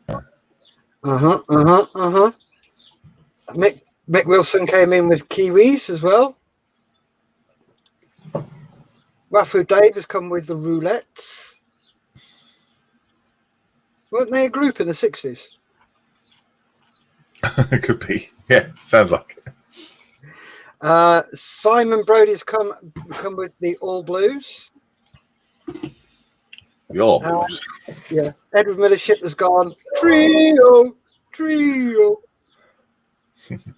S3: Mick Wilson came in with Kiwis as well. Wafu Dave has come with the Roulettes. Weren't they a group in the 60s?
S1: It could be. Yeah, sounds like it.
S3: Simon Brody's come with the All Blues.
S1: The All Blues.
S3: Yeah. Edward Millership has gone trio.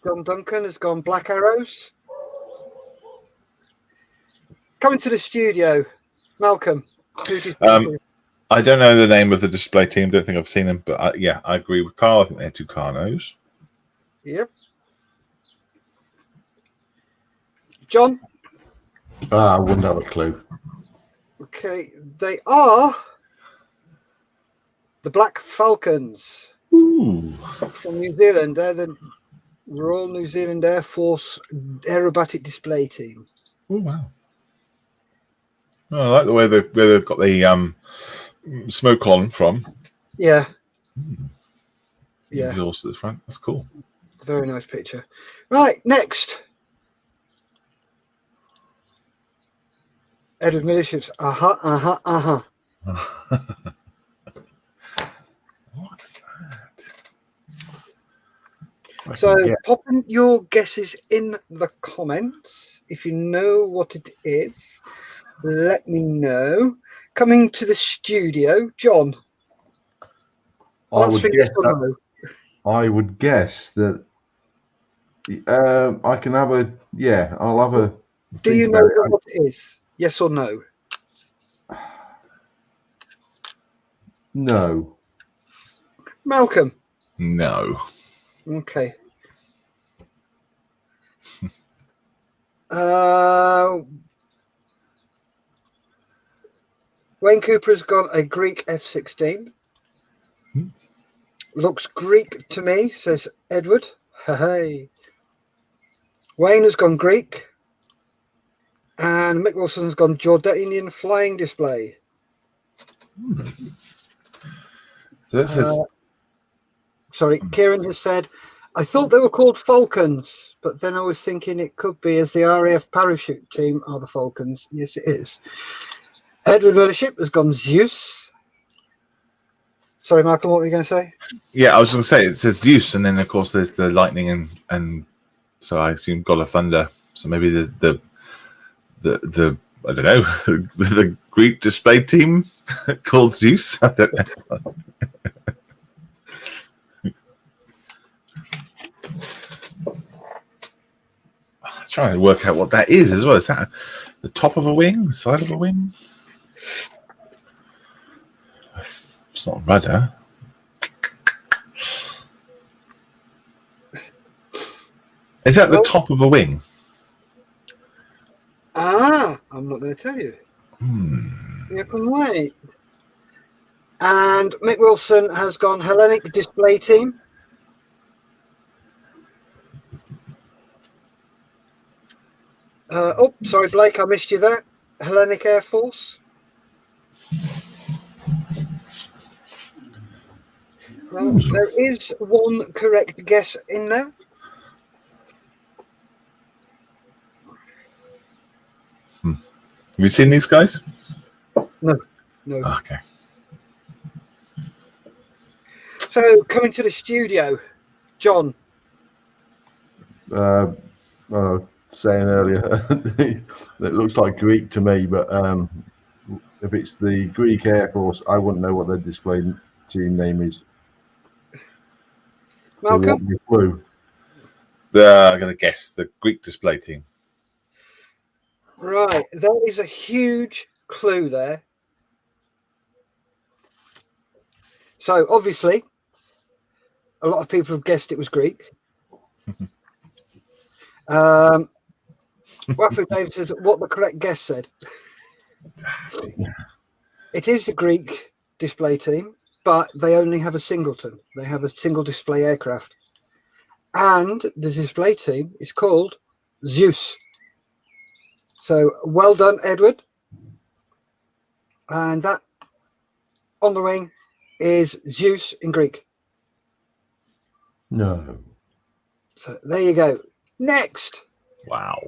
S3: John Duncan has gone Black Arrows. Coming to the studio, Malcolm. Who do you think is?
S1: I don't know the name of the display team. Don't think I've seen them, but I agree with Carl. I think they're Tucanos.
S3: Yep. John?
S2: I wouldn't have a clue.
S3: Okay, they are the Black Falcons.
S1: Ooh.
S3: From New Zealand. They're the Royal New Zealand Air Force aerobatic display team.
S1: Oh wow! Oh, I like the way they've got the smoke on from.
S3: Yeah. Yeah.
S1: Exhaust at the front. That's cool.
S3: Very nice picture. Right, next. Edward Millership's
S1: What's that?
S3: So pop in your guesses in the comments. If you know what it is, let me know. Coming to the studio, John.
S2: I would guess that I can have a I'll have a.
S3: Do you know what it is? Yes or no?
S2: No.
S3: Malcolm.
S1: No.
S3: Okay. Wayne Cooper has got a Greek F-16.
S1: Hmm.
S3: Looks Greek to me, says Edward. Hey. Wayne has gone Greek. And Mick Wilson's gone Jordanian flying display.
S1: So this is
S3: Sorry, Kieran has said, I thought they were called Falcons, but then I was thinking it could be as the RAF parachute team are the Falcons. Yes, it is. Edward Mothership has gone Zeus. Sorry, Michael, what were you going to say?
S1: yeah. I was going to say it says Zeus, and then of course there's the lightning and so I assume God of Thunder. So maybe the I don't know the Greek display team called Zeus. I don't know. Trying to work out what that is as well. Is that the top of a wing, the side of a wing? It's not a rudder. Is that the top of a wing?
S3: I'm not going to tell you. You can wait. And Mick Wilson has gone Hellenic display team. Sorry, Blake, I missed you there. Hellenic Air Force. Well, there is one correct guess in there.
S1: Have you seen these guys?
S3: No.
S1: Okay.
S3: So, coming to the studio, John.
S2: Saying earlier, it looks like Greek to me, but if it's the Greek Air Force, I wouldn't know what their display team name is.
S3: Malcolm?
S2: Clue.
S1: I'm going to guess the Greek display team.
S3: Right, there is a huge clue there. So, obviously, a lot of people have guessed it was Greek. Wafu Dave says what the correct guess said. It is the Greek display team, but they only have a singleton. They have a single display aircraft. And the display team is called Zeus. So well done, Edward. And that on the wing is Zeus in Greek.
S2: No.
S3: So there you go. Next.
S1: Wow,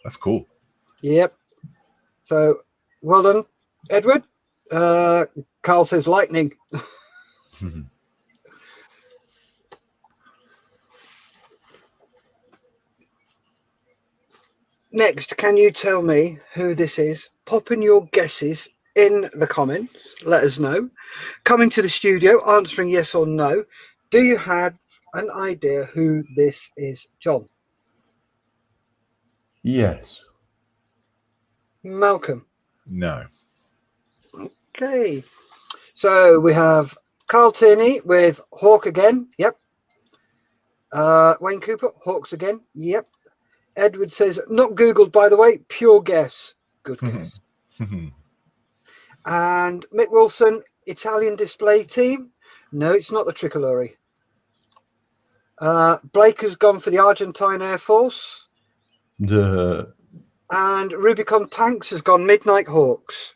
S1: that's cool.
S3: Yep. So well done, Edward. Carl says lightning. Next, can you tell me who this is? Pop in your guesses in the comments. Let us know. Coming to the studio, answering yes or no. Do you have an idea who this is, John?
S2: Yes.
S3: Malcolm?
S1: No.
S3: Okay. So we have Carl Tierney with Hawk again. Yep. Wayne Cooper, Hawks again. Yep. Edward says, not Googled, by the way, pure guess. Good guess. And Mick Wilson, Italian display team. No, it's not the Tricolori. Blake has gone for the Argentine Air Force.
S2: The
S3: And Rubicon Tanks has gone Midnight Hawks.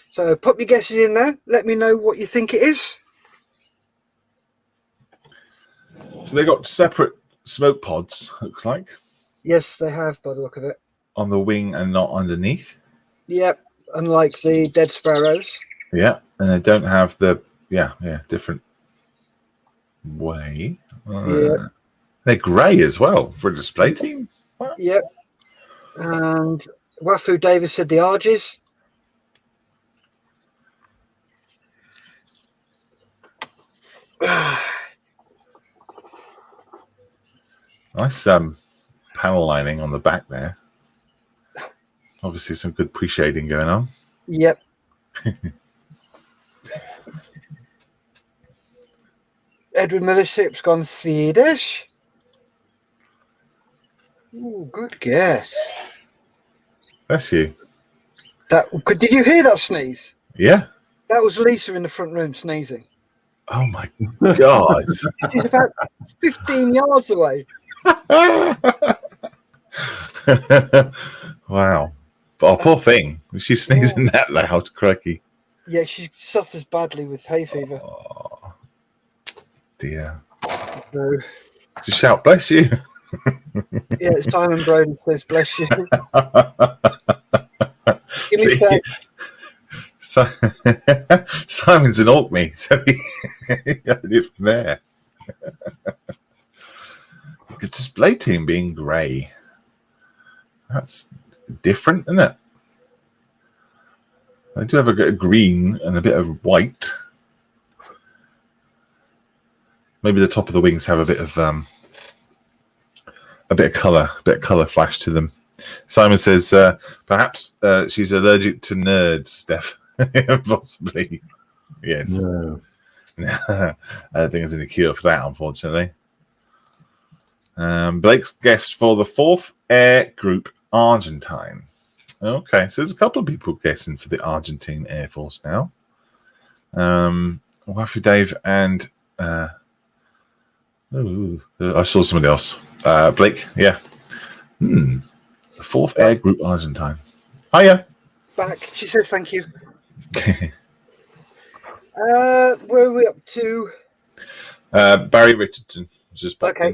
S3: So put your guesses in there. Let me know what you think it is.
S1: So they got separate smoke pods, looks like,
S3: Yes, they have, by the look of it.
S1: on the wing and not underneath.
S3: Yep, unlike the Dead Sparrows.
S1: Yeah, and they don't have the different way. They're grey as well for a display team. Wow.
S3: Yep. And Wafu Davis said the Arges.
S1: Nice panel lining on the back there. Obviously some good pre-shading going on.
S3: Yep. Edward Millership's gone Swedish. Ooh, good guess.
S1: Bless you.
S3: Did you hear that sneeze?
S1: Yeah.
S3: That was Lisa in the front room sneezing.
S1: Oh my God.
S3: She's about 15 yards away.
S1: Wow. But poor thing. She's sneezing that loud, crikey.
S3: Yeah, she suffers badly with hay fever.
S1: Oh, dear.
S3: So,
S1: Just shout, bless you.
S3: yeah, it's Simon Broden says, bless you. Give me
S1: See,
S3: that.
S1: Simon's in Orkney, so he got it from there. The display team being grey. That's different, isn't it? I do have a bit of green and a bit of white. Maybe the top of the wings have a bit of colour flash to them. Simon says perhaps she's allergic to nerds, Steph. Possibly. Yes.
S2: No.
S1: I don't think there's any cure for that, unfortunately. Blake's guessed for the 4th Air Group Argentine. Okay, so there's a couple of people guessing for the Argentine Air Force now. Waffy Dave and I saw somebody else. Blake, yeah. The 4th Air Group Argentine. Hiya.
S3: Back. She says thank you. Where are we up to?
S1: Barry Richardson. Just
S3: Okay,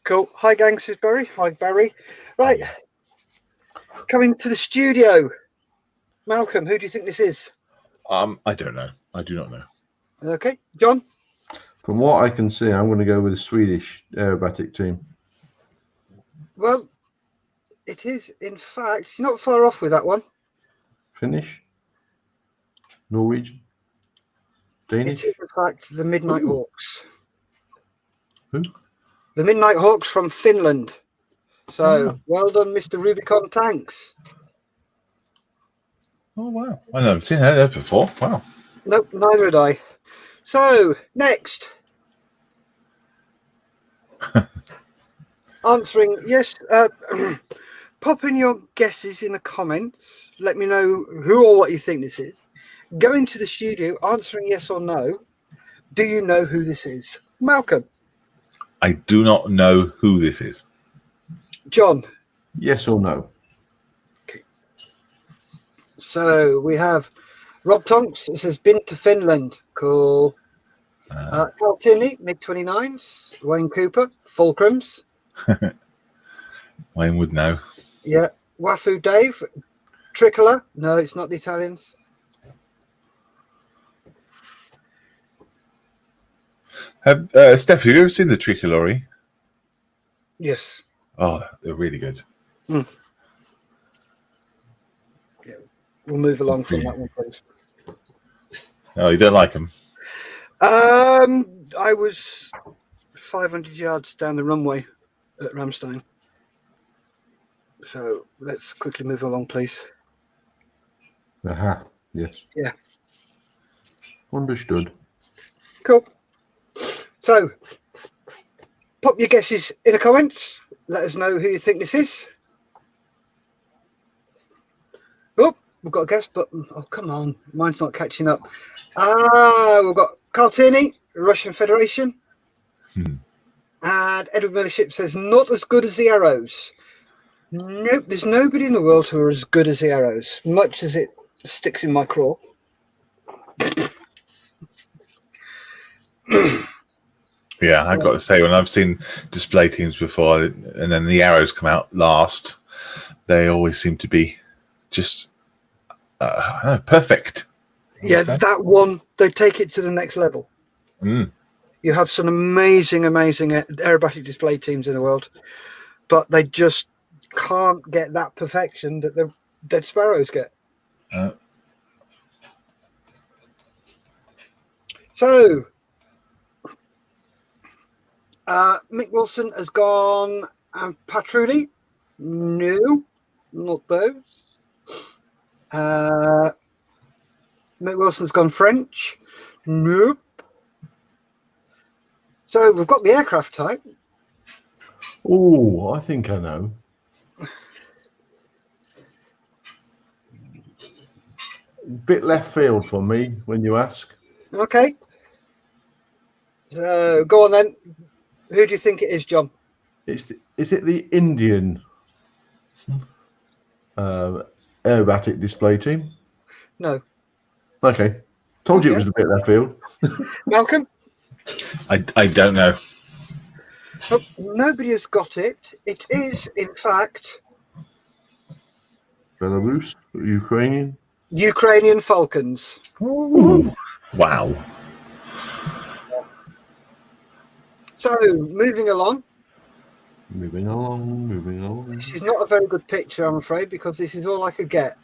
S3: cool. Hi, gang. This is Barry. Hi, Barry. Right. Coming to the studio. Malcolm, who do you think this is?
S1: I don't know. I do not know.
S3: Okay. John?
S2: From what I can see, I'm going to go with the Swedish aerobatic team.
S3: Well, it is, in fact, you're not far off with that one.
S2: Finnish? Norwegian? Danish?
S3: It is, in fact, the Midnight Hawks.
S2: Who?
S3: The Midnight Hawks from Finland. So, well done, Mr. Rubicon Tanks.
S1: Oh, wow. I haven't seen that before. Wow.
S3: Nope, neither had I. So, next. Answering, yes. Pop in your guesses in the comments. Let me know who or what you think this is. Go into the studio, answering yes or no. Do you know who this is? Malcolm.
S1: I do not know who this is.
S3: John.
S2: Yes or no?
S3: Okay. So we have Rob Tonks. It says been to Finland. Cool. Carl Tierney, MiG-29s. Wayne Cooper, Fulcrums.
S1: Wayne would know.
S3: Yeah. Wafu Dave, Tricolor. No, it's not the Italians.
S1: Steph, have you ever seen the Tricolori?
S3: Yes.
S1: Oh, they're really good.
S3: Yeah. We'll move along from that one, please.
S1: Oh, you don't like them?
S3: I was 500 yards down the runway at Ramstein. So let's quickly move along, please.
S2: Aha. Yes.
S3: Yeah.
S2: Understood.
S3: Cool. So, pop your guesses in the comments. Let us know who you think this is. Oh, we've got a guess, but oh, come on, mine's not catching up. We've got Carl Tierney, Russian Federation, and Edward Millership says not as good as the Arrows. Nope, there's nobody in the world who are as good as the Arrows, much as it sticks in my craw.
S1: Yeah, I've got to say, when I've seen display teams before, and then the Arrows come out last, they always seem to be just perfect.
S3: Yeah, that one, they take it to the next level. You have some amazing aerobatic display teams in the world, but they just can't get that perfection that the Dead Sparrows get. So, Mick Wilson has gone Patrulli. No, not those. Mick Wilson's gone French. Nope. So we've got the aircraft type.
S2: Oh, I think I know. Bit left field for me when you ask.
S3: Okay. So go on then. Who do you think it is, John?
S2: Is it the Indian aerobatic display team?
S3: No.
S2: Okay. Told you it
S3: Okay.
S2: was a bit left field.
S3: Malcolm?
S1: I don't know.
S3: Oh, nobody has got it. It is, in fact,
S2: Belarus, Ukrainian.
S3: Ukrainian Falcons.
S1: Ooh. Wow.
S3: So moving along.
S2: Moving along.
S3: This is not a very good picture, I'm afraid, because this is all I could get.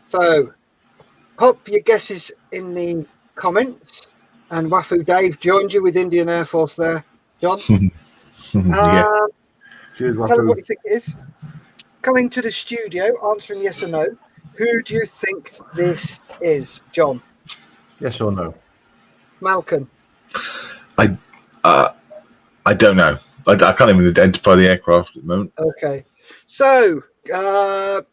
S3: So, pop your guesses in the comments. And Wafu Dave joined you with Indian Air Force there, John.
S1: Yeah.
S2: Cheers,
S3: Tell us what
S2: Wafu.
S3: you think it is. Coming to the studio, answering yes or no. Who do you think this is, John?
S2: Yes or no?
S3: Malcolm?
S1: I don't know. I can't even identify the aircraft at the moment.
S3: Okay. So, so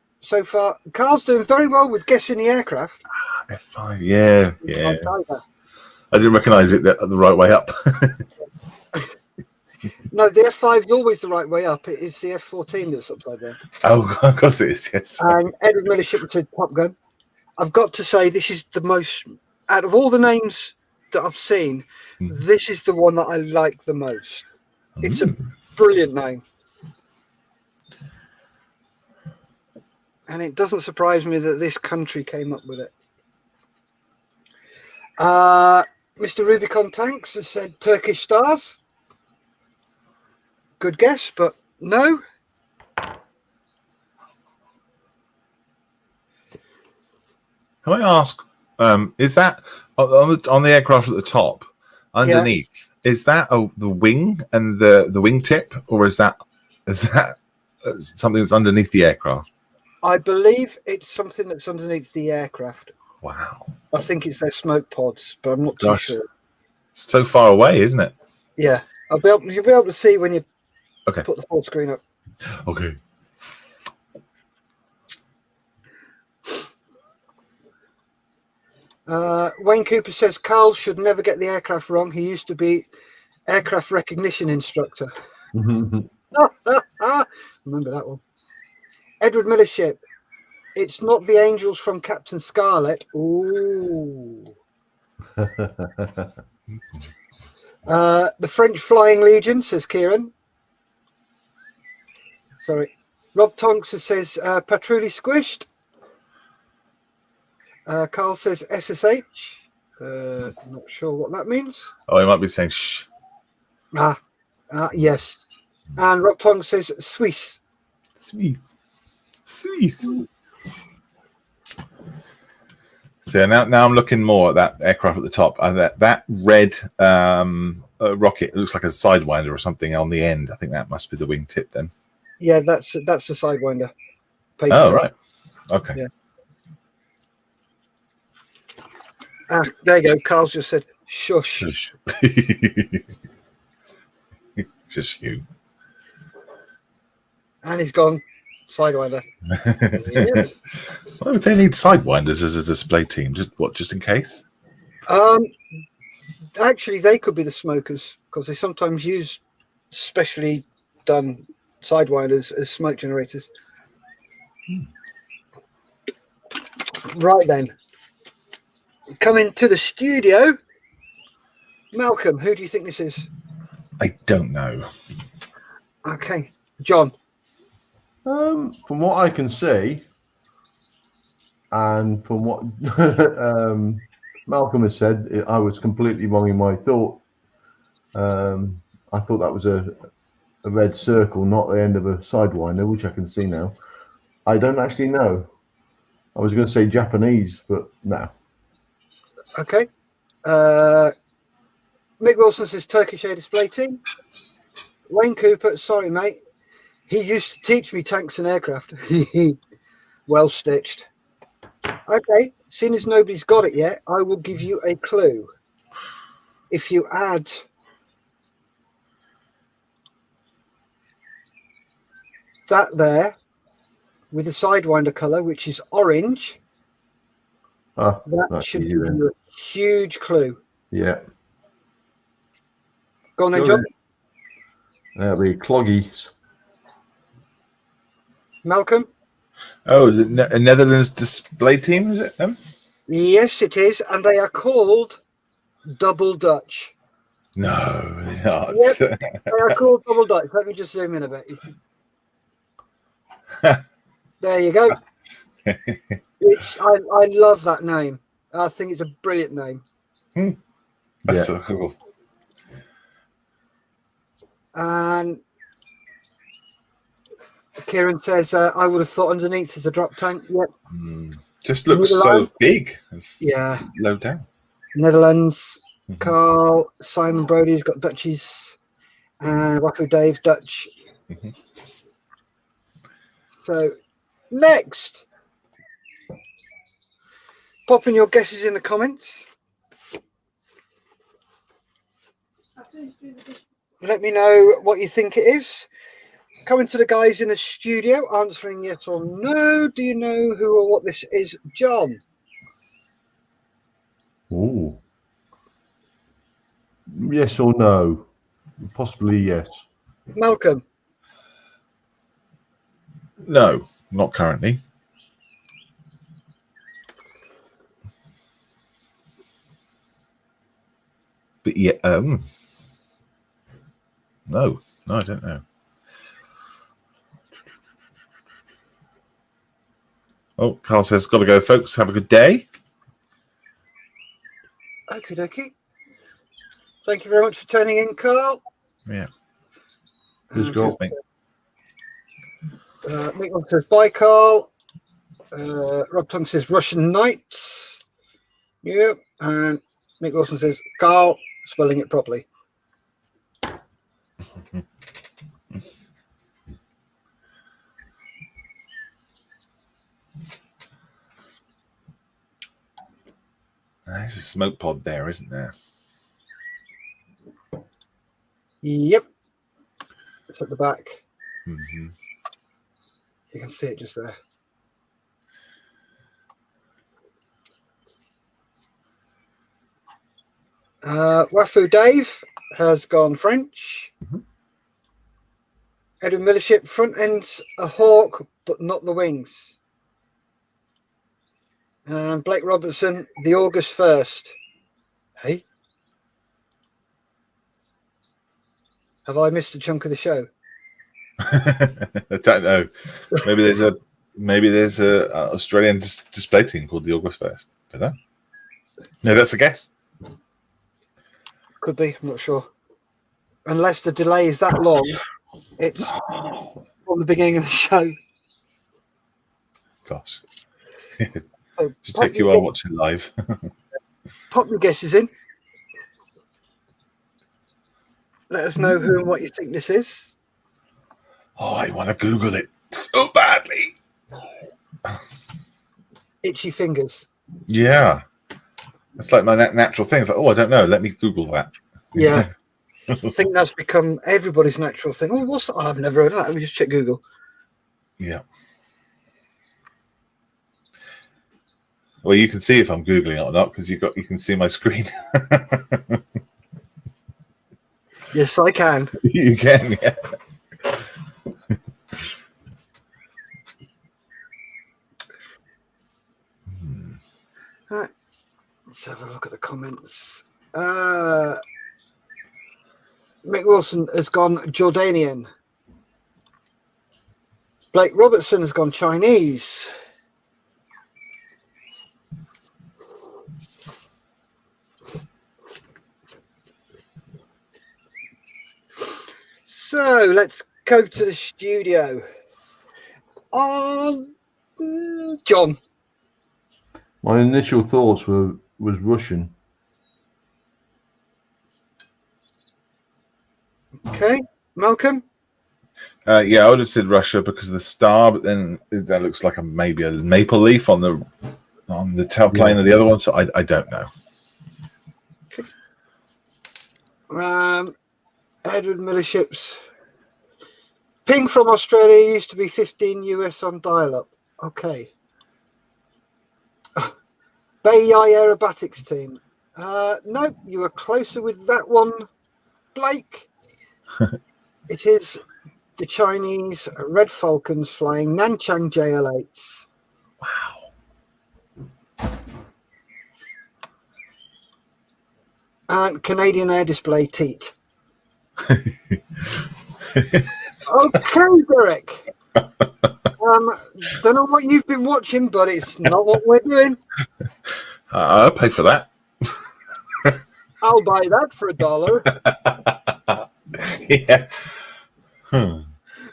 S3: far, Carl's doing very well with guessing the aircraft.
S1: F5. Yeah.
S3: Tiger.
S1: I didn't recognise it the right way up.
S3: No, the F5 is always the right way up. It is the F14 that's upside down.
S1: Oh, of course it is. Yes.
S3: And Edward Miller Shipperton Top Gun. I've got to say, this is the most, out of all the names that I've seen, this is the one that I like the most. It's a brilliant name. And it doesn't surprise me that this country came up with it. Mr. Rubicon Tanks has said Turkish Stars. Good guess, but no.
S1: Can I ask? Is that on the aircraft at the top underneath? Yeah. Is that the wing and the wingtip, or is that something that's underneath the aircraft?
S3: I believe it's something that's underneath the aircraft.
S1: Wow.
S3: I think it's their smoke pods, but I'm not too sure.
S1: So far away, isn't it?
S3: Yeah, you'll be able to see when you
S1: put
S3: the full screen up.
S1: Okay.
S3: Wayne Cooper says Carl should never get the aircraft wrong. He used to be aircraft recognition instructor. Remember that one. Edward Millership. It's not the Angels from Captain Scarlet. Ooh. The French Flying Legion, says Kieran. Sorry. Rob Tonks says Patrulli Squished. Carl says SSH. Not sure what that means.
S1: Oh, he might be saying shh.
S3: Yes. And Rob Tonks says Swiss.
S1: Swiss. So now I'm looking more at that aircraft at the top. That red rocket, it looks like a sidewinder or something on the end. I think that must be the wingtip then.
S3: Yeah, that's the sidewinder.
S1: Oh, right. Okay.
S3: Yeah. There you go. Carl's just said shush.
S1: Just you.
S3: And he's gone sidewinder. Yeah.
S1: Why would they need sidewinders as a display team? Just in case?
S3: Actually, they could be the smokers because they sometimes use specially done sidewinders as smoke generators. Right then. Coming to the studio, Malcolm, who do you think this is?
S1: I don't know.
S3: Okay, John.
S2: From what I can see, and from what Malcolm has said, I was completely wrong in my thought. I thought that was a red circle, not the end of a sidewinder, which I can see now. I don't actually know. I was going to say Japanese, but no.
S3: Okay. Mick Wilson says Turkish Air Display Team. Wayne Cooper, sorry, mate. He used to teach me tanks and aircraft. Well stitched. Okay, seeing as nobody's got it yet, I will give you a clue. if you add that there with the Sidewinder colour, which is orange,
S2: Ah,
S3: that
S2: that's
S3: should
S2: easy
S3: give
S2: then.
S3: you a huge clue.
S2: Yeah.
S3: Go on then,
S2: Got
S3: John.
S2: it. That'll be cloggies.
S3: Malcolm?
S1: Oh, is it a Netherlands display team, is it them?
S3: Yes, it is. And they are called Double Dutch.
S1: No, they're not.
S3: Yep. They are called Double Dutch. Let me just zoom in a bit. There you go. Which I love that name. I think it's a brilliant name.
S1: That's
S2: Yeah.
S1: so cool.
S3: And Kieran says, I would have thought underneath is a drop tank. Yep.
S1: Just looks so
S3: Netherlands.
S1: big and
S3: Yeah.
S1: low down.
S3: Netherlands.
S1: Mhm.
S3: Carl, Simon Brody's got Dutchies. And Wafu Dave, Dutch.
S1: Mhm.
S3: So, next. Pop in your guesses in the comments. Let me know what you think it is. Coming to the guys in the studio, answering yes or no. Do you know who or what this is, John?
S2: Ooh. Yes or no? Possibly yes.
S3: Malcolm?
S1: No, not currently. But yeah, no, I don't know. Oh, Carl says, "Got to go, folks. Have a good day."
S3: Okie dokie. Thank you very much for turning in, Carl.
S1: Yeah.
S2: Let's
S3: And,
S2: go.
S1: Mate.
S3: Mick says, bye, Carl. Rob Tongue says, Russian Knights. Yep. And Mick Wilson says, Carl, spelling it properly.
S1: There's a smoke pod there, isn't there?
S3: Yep. It's at the back.
S1: Mm-hmm.
S3: You can see it just there. Wafu Dave has gone French.
S1: Mm-hmm.
S3: Edwin Millership, front end's a hawk, but not the wings. And Blake Robertson, the August 1st. Hey? Have I missed a chunk of the show?
S1: I don't know. Maybe there's a Australian display team called the August 1st. Don't know. No, that's a guess.
S3: Could be, I'm not sure. Unless the delay is that long, it's from the beginning of the show.
S1: Gosh.
S3: So
S1: Just take you while watching live.
S3: pop your guesses in. Let us know who and what you think this is.
S1: Oh, I want to Google it so badly.
S3: Itchy fingers.
S1: Yeah. That's like my natural thing. It's like, oh, I don't know. Let me Google that.
S3: Yeah. I think that's become everybody's natural thing. Oh, what's that? Oh, I've never heard of that. Let me just check Google.
S1: Yeah. Well, you can see if I'm Googling it or not because you can see my screen.
S3: Yes, I can.
S1: You can, yeah.
S3: Right. Let's have a look at the comments. Mick Wilson has gone Jordanian. Blake Robertson has gone Chinese. So let's go to the studio. John.
S2: My initial thoughts was Russian.
S3: Okay, Malcolm.
S1: Yeah, I would have said Russia because of the star, but then that looks like maybe a maple leaf on the tailplane of the other one. So I don't know.
S3: Edward Miller ships. Ping from Australia used to be 15 US on dial-up. Okay. Bay Yai Aerobatics team. No, you were closer with that one, Blake. It is the Chinese Red Falcons flying Nanchang JL8s.
S1: Wow.
S3: And Canadian Air Display Teat. Okay, Derek. Don't know what you've been watching, but it's not what we're doing.
S1: I'll pay for that.
S3: I'll buy that for $1.
S1: Yeah.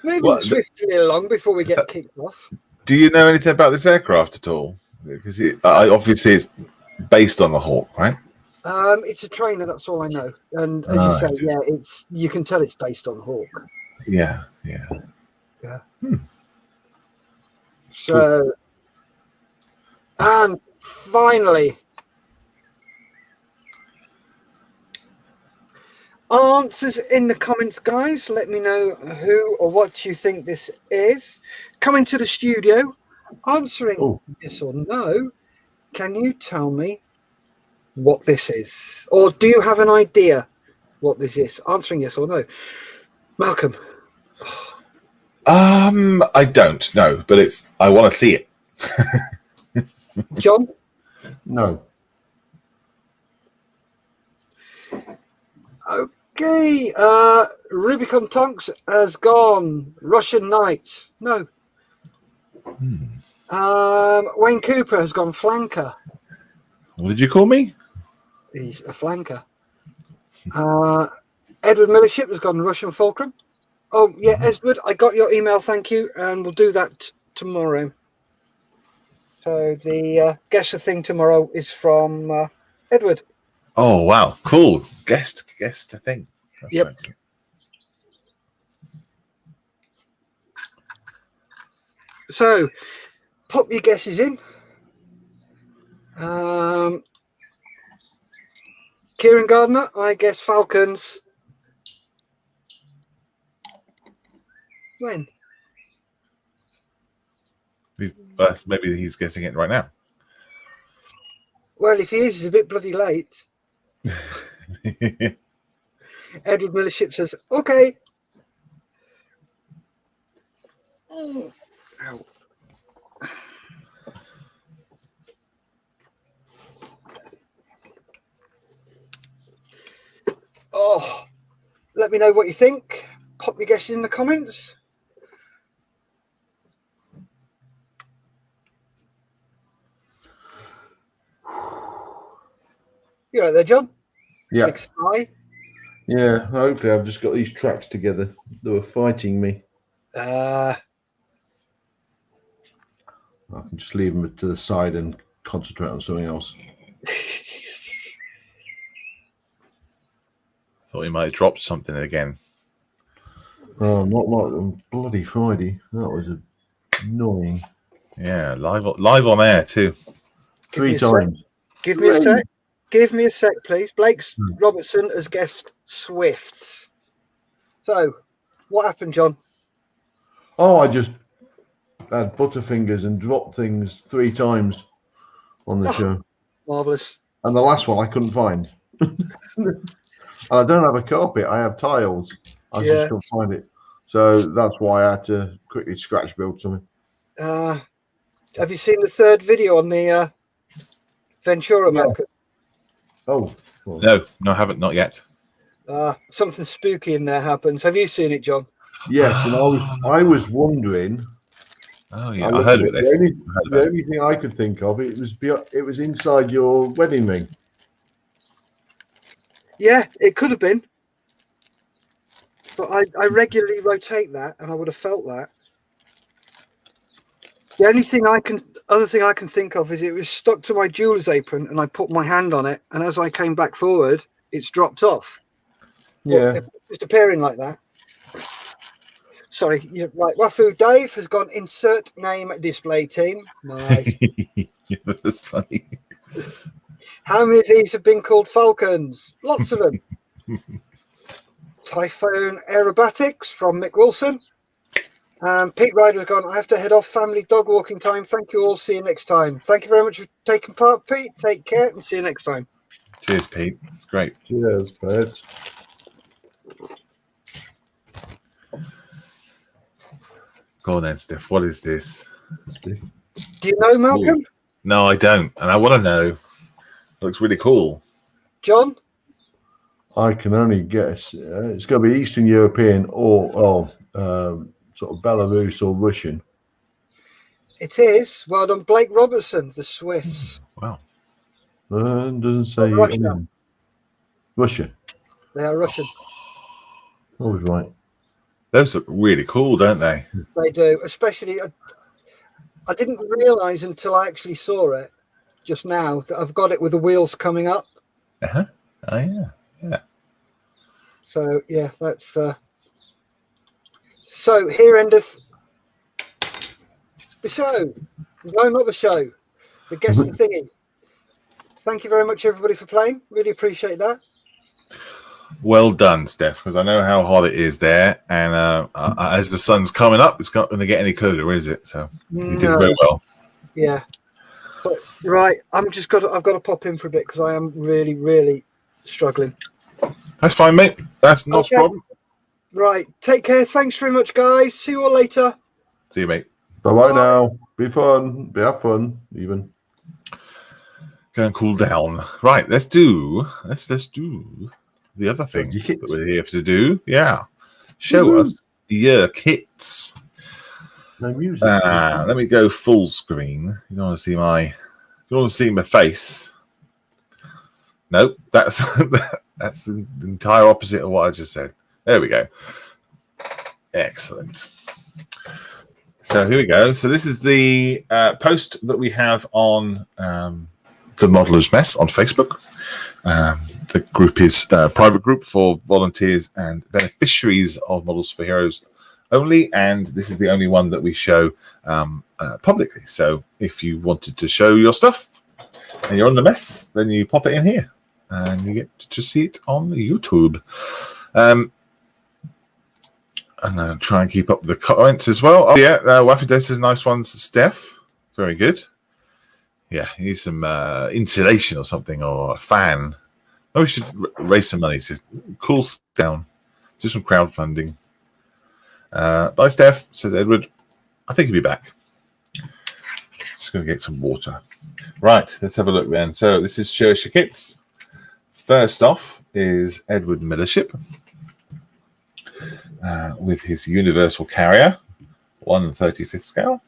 S3: Moving swiftly along before we get kicked off.
S1: Do you know anything about this aircraft at all? Because obviously it's based on the Hawk, right?
S3: It's a trainer. That's all I know. And as you say, yeah, you can tell it's based on Hawk.
S1: Yeah.
S3: So, and finally, answers in the comments, guys. Let me know who or what you think this is. Coming to the studio, answering yes or no. Can you tell me what this is? Or do you have an idea what this is? Answering yes or no. Malcolm.
S1: I don't know, but I want to see it.
S3: John?
S2: No.
S3: Okay. Rubicon Tonks has gone Russian Knights. No. Wayne Cooper has gone Flanker.
S1: What did you call me?
S3: He's a flanker. Edward Millership has gone Russian Fulcrum. Oh, yeah, Esbud, I got your email, thank you, and we'll do that tomorrow. So the guess the thing tomorrow is from Edward.
S1: Oh, wow. Cool. Guess the thing. That's
S3: Yep.
S1: excellent.
S3: So, pop your guesses in. Kieran Gardner, I guess Falcons. When?
S1: Maybe he's guessing it right now.
S3: Well, if he is, he's a bit bloody late. Edward Millership says, okay. Oh. Ow. Oh, let me know what you think. Pop your guesses in the comments. You right there, John?
S2: Yeah.
S3: Big sigh.
S2: Yeah. Hopefully, I've just got these tracks together. They were fighting me.
S3: Uh,
S2: I can just leave them to the side and concentrate on something else.
S1: Thought he might have dropped something again.
S2: Oh, not like on bloody Friday. That was annoying.
S1: Yeah, live on air too.
S2: Three times.
S3: Give me a sec. Give me a sec, please. Blake Robertson has guessed Swifts. So, what happened, John?
S2: Oh, I just had butterfingers and dropped things 3 times on the show.
S3: Marvellous.
S2: And the last one I couldn't find. I don't have a carpet. I have tiles. I just couldn't find it. So that's why I had to quickly scratch build something.
S3: Have you seen the third video on the Ventura market?
S2: Oh. Well.
S1: No, I haven't. Not yet.
S3: Something spooky in there happens. Have you seen it, John?
S2: Yes, and I was wondering.
S1: Oh yeah, I heard of this.
S2: The only thing I could think of it was inside your wedding ring.
S3: Yeah, it could have been. But I regularly rotate that, and I would have felt that. The only thing other thing I can think of is it was stuck to my jeweler's apron, and I put my hand on it, and as I came back forward, it's dropped off.
S2: Yeah,
S3: well, just appearing like that. Sorry, you're right. Wafu Dave has gone insert name display team. Nice.
S1: That's funny.
S3: How many of these have been called Falcons? Lots of them. Typhoon Aerobatics from Mick Wilson. Pete Ryder's gone, I have to head off, family dog walking time. Thank you all. See you next time. Thank you very much for taking part, Pete. Take care and see you next time.
S1: Cheers, Pete. It's great.
S2: Cheers, Pete.
S1: Go on then, Steph. What is this?
S3: Do you know, Malcolm?
S1: Cool. No, I don't. And I want to know. Looks really cool.
S3: John?
S2: I can only guess. It's going to be Eastern European or sort of Belarus or Russian.
S3: It is. Well done, Blake Robertson, the Swifts.
S1: Wow.
S2: Doesn't say
S3: Russia.
S2: Russia.
S3: They are Russian.
S2: Always right.
S1: Those look really cool, don't they?
S3: They do. Especially, I didn't realise until I actually saw it just now that I've got it with the wheels coming up.
S1: Uh-huh. Oh, yeah. Yeah.
S3: So, yeah, that's... So, here endeth the show. No, not the show. The guest the thingy. Thank you very much, everybody, for playing. Really appreciate that.
S1: Well done, Steph, because I know how hot it is there. And as the sun's coming up, it's not going to get any cooler, is it? So you did very well.
S3: Yeah. So, right. I've got to pop in for a bit because I am really, really struggling.
S1: That's fine, mate. That's not a problem.
S3: Right. Take care. Thanks very much, guys. See you all later.
S1: See you, mate.
S2: Bye now. Be fun. Have fun, even.
S1: Go and cool down. Right. Let's do the other thing that we're here to do. Yeah. Show us your kits.
S2: No music.
S1: Let me go full screen. You don't want to see my face. Nope. That's the entire opposite of what I just said. There we go. Excellent. So here we go. So this is the post that we have on the Modeller's Mess on Facebook. The group is a private group for volunteers and beneficiaries of Models for Heroes only, and this is the only one that we show publicly. So if you wanted to show your stuff and you're on the mess, then you pop it in here and you get to see it on YouTube. I'm going to try and keep up with the comments as well. Oh, yeah, Waffy Day says nice ones, Steph. Very good. Yeah, you need some insulation or something, or a fan. Oh, we should raise some money to cool down. Do some crowdfunding. Bye, Steph, says Edward. I think he'll be back. Just going to get some water. Right, let's have a look then. So this is Show Us Your Kits. First off is Edward Millership. With his Universal Carrier, 1/35th scale,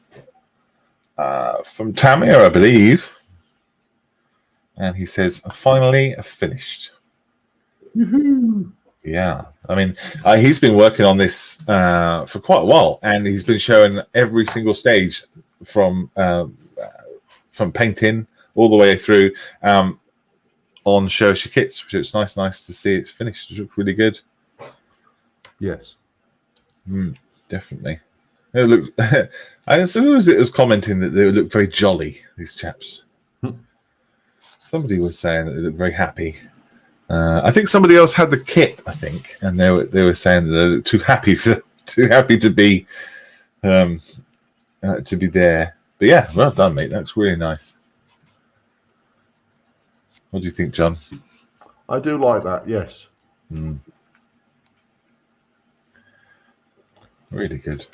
S1: from Tamir, I believe, and he says, "Finally finished."
S2: Woohoo.
S1: Yeah, I mean, he's been working on this for quite a while, and he's been showing every single stage from painting all the way through on Show Us Your Kits, which it's nice to see it finished. It looks really good.
S2: Yes.
S1: Definitely. They look. I so who was it was commenting that they look very jolly, these chaps. Somebody was saying that they look very happy. I think somebody else had the kit. I think, and they were saying that they look too happy to be there. But yeah, well done, mate. That's really nice. What do you think, John?
S2: I do like that. Yes.
S1: Really good.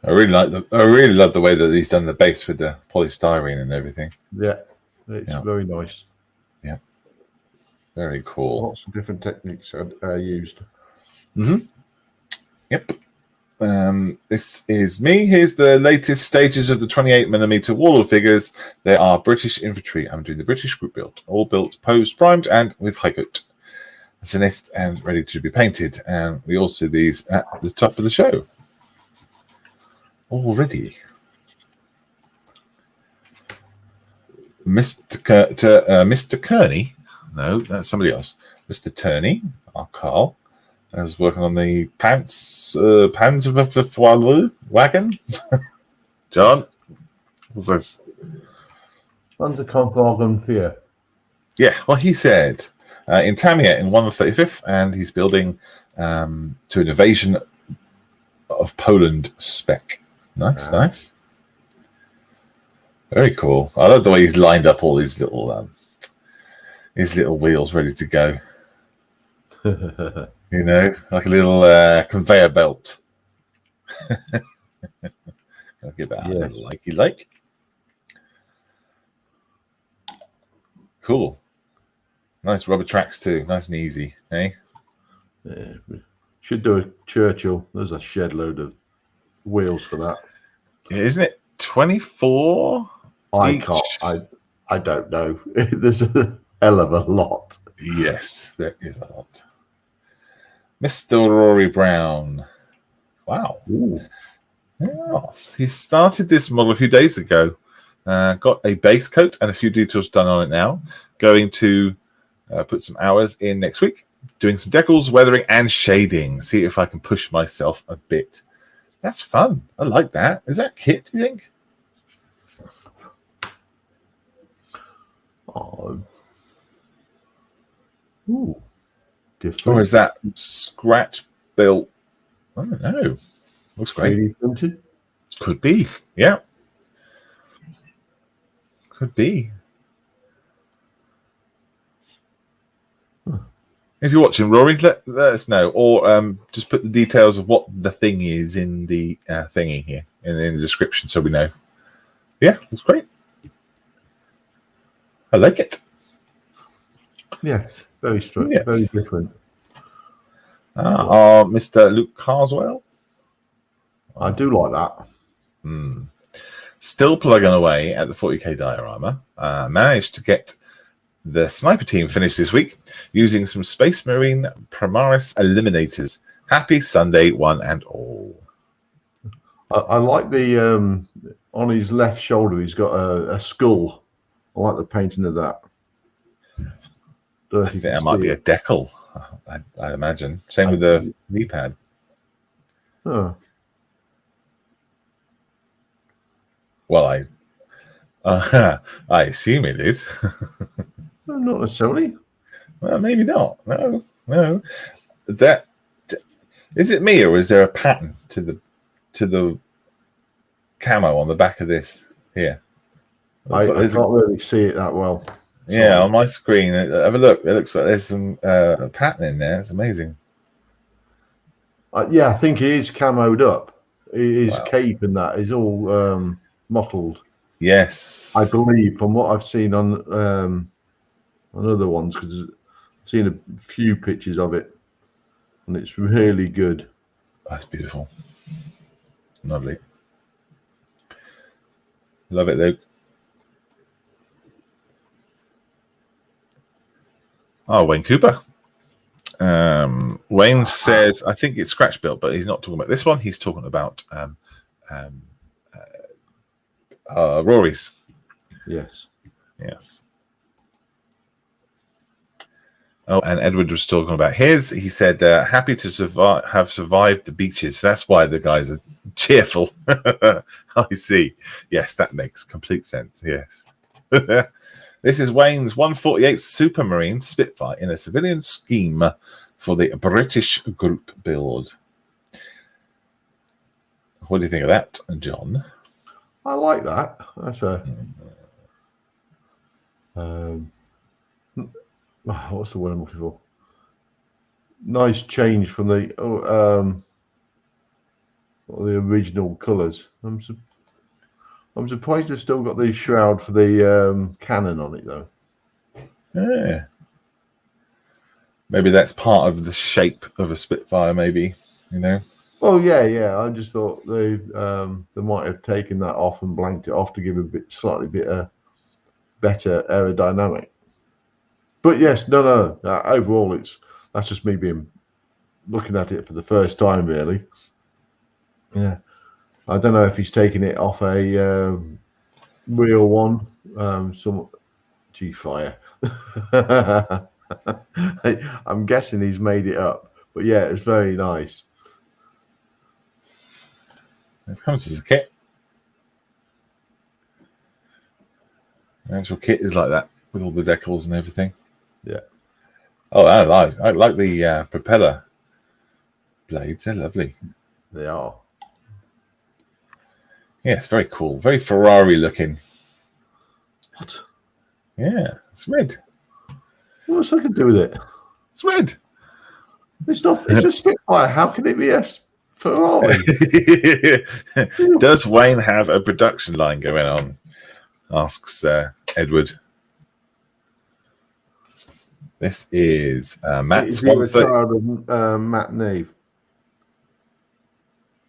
S1: I really love the way that he's done the base with the polystyrene and everything.
S2: Yeah, it's very nice.
S1: Yeah, very cool.
S2: Lots of different techniques are used.
S1: Yep. This is me. Here's the latest stages of the 28mm Warlord figures. They are British infantry. I'm doing the British group build. All built, posed, primed, and with high coat. Zenith and ready to be painted, and we also see these at the top of the show already. Mr. Kearney, no, that's somebody else. Mr. Turney, our Carl, is working on the Panzer wagon. John, what's this?
S2: Panzerkampfwagen 4.
S1: Yeah, well, he said in Tamiya in 1/35th, and he's building to an invasion of Poland spec. Nice, nice. Very cool. I love the way he's lined up all his little wheels ready to go. You know, like a little conveyor belt. I'll give that a little likey like. Cool. Nice rubber tracks too. Nice and easy, eh?
S2: Yeah. Should do a Churchill. There's a shed load of wheels for that.
S1: Yeah, isn't it 24?
S2: I can't. I don't know. There's a hell of a lot.
S1: Yes, there is a lot. Mr. Rory Brown. Wow.
S2: Ooh.
S1: Yes. He started this model a few days ago. Got a base coat and a few details done on it now. Going to put some hours in next week. Doing some decals, weathering, and shading. See if I can push myself a bit. That's fun. I like that. Is that kit, do you think?
S2: Oh. Ooh. Different.
S1: Or is that scratch built? I don't know. Looks great.
S2: 3D printed?
S1: Could be. Yeah. Could be. If you're watching, Rory, let us know. Or just put the details of what the thing is in the thingy here, in the description, so we know. Yeah, looks great. I like it.
S2: Yes, very strong,
S1: Yes.
S2: very different.
S1: Mr. Luke Carswell.
S2: I do like that.
S1: Still plugging away at the 40k diorama. Managed to get the sniper team finished this week using some Space Marine Primaris Eliminators. Happy Sunday, one and all.
S2: I like the on his left shoulder. He's got a skull. I like the painting of that.
S1: I think that might be a decal. I imagine. Same with the knee pad.
S2: Oh.
S1: Well, I assume it is.
S2: No, not necessarily.
S1: Well, maybe not. No. That is it. Me, or is there a pattern to the camo on the back of this here?
S2: I can't really see it that well.
S1: Yeah, on my screen. Have a look. It looks like there's some pattern in there. It's amazing.
S2: Yeah, I think he is camoed up. His
S1: Wow.
S2: cape and that is all mottled.
S1: Yes,
S2: I believe from what I've seen on other ones, because I've seen a few pictures of it, and it's really good.
S1: That's beautiful. Lovely. Love it, Luke. Oh, Wayne Cooper. Wayne says, I think it's scratch built, but he's not talking about this one. He's talking about Rory's.
S2: Yes.
S1: Yes. Oh, and Edward was talking about his. He said, happy to have survived the beaches. That's why the guys are cheerful. I see. Yes, that makes complete sense. Yes. This is Wayne's 148 Supermarine Spitfire in a civilian scheme for the British group build. What do you think of that, John?
S2: I like that. That's a what's the word I'm looking for? Nice change from the original colours. I'm surprised they've still got the shroud for the cannon on it, though.
S1: Yeah. Maybe that's part of the shape of a Spitfire, maybe, you know?
S2: Oh, yeah. I just thought they might have taken that off and blanked it off to give a slightly better aerodynamic. But yes, no. Overall, that's just me looking at it for the first time, really. Yeah. I don't know if he's taking it off a real one. Some G-Fire. I'm guessing he's made it up. But yeah, it's very nice.
S1: It comes as a kit. The actual kit is like that with all the decals and everything.
S2: Yeah.
S1: Oh, I like the propeller blades. They're lovely.
S2: They are.
S1: Yeah, it's very cool. Very Ferrari looking.
S2: What?
S1: Yeah, it's red.
S2: What's that to do with it?
S1: It's red.
S2: It's not. It's a Spitfire. How can it be a Ferrari?
S1: Does Wayne have a production line going on? Asks Edward. This is Matt's
S2: Is he the
S1: 130.
S2: child of Matt Neve?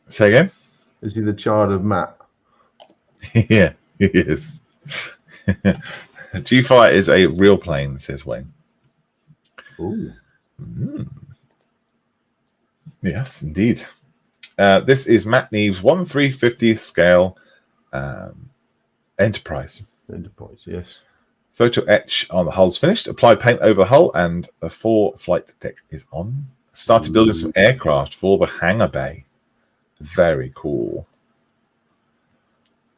S1: Say again?
S2: Is he the child of Matt?
S1: Yeah, he is. G-Fighter is a real plane, says Wayne.
S2: Ooh.
S1: Yes, indeed. This is Matt Neve's 1/350th scale Enterprise.
S2: Enterprise, yes.
S1: Photo etch on the hull's finished. Apply paint over the hull, and a 4-flight deck is on. Started building some aircraft for the hangar bay. Very cool.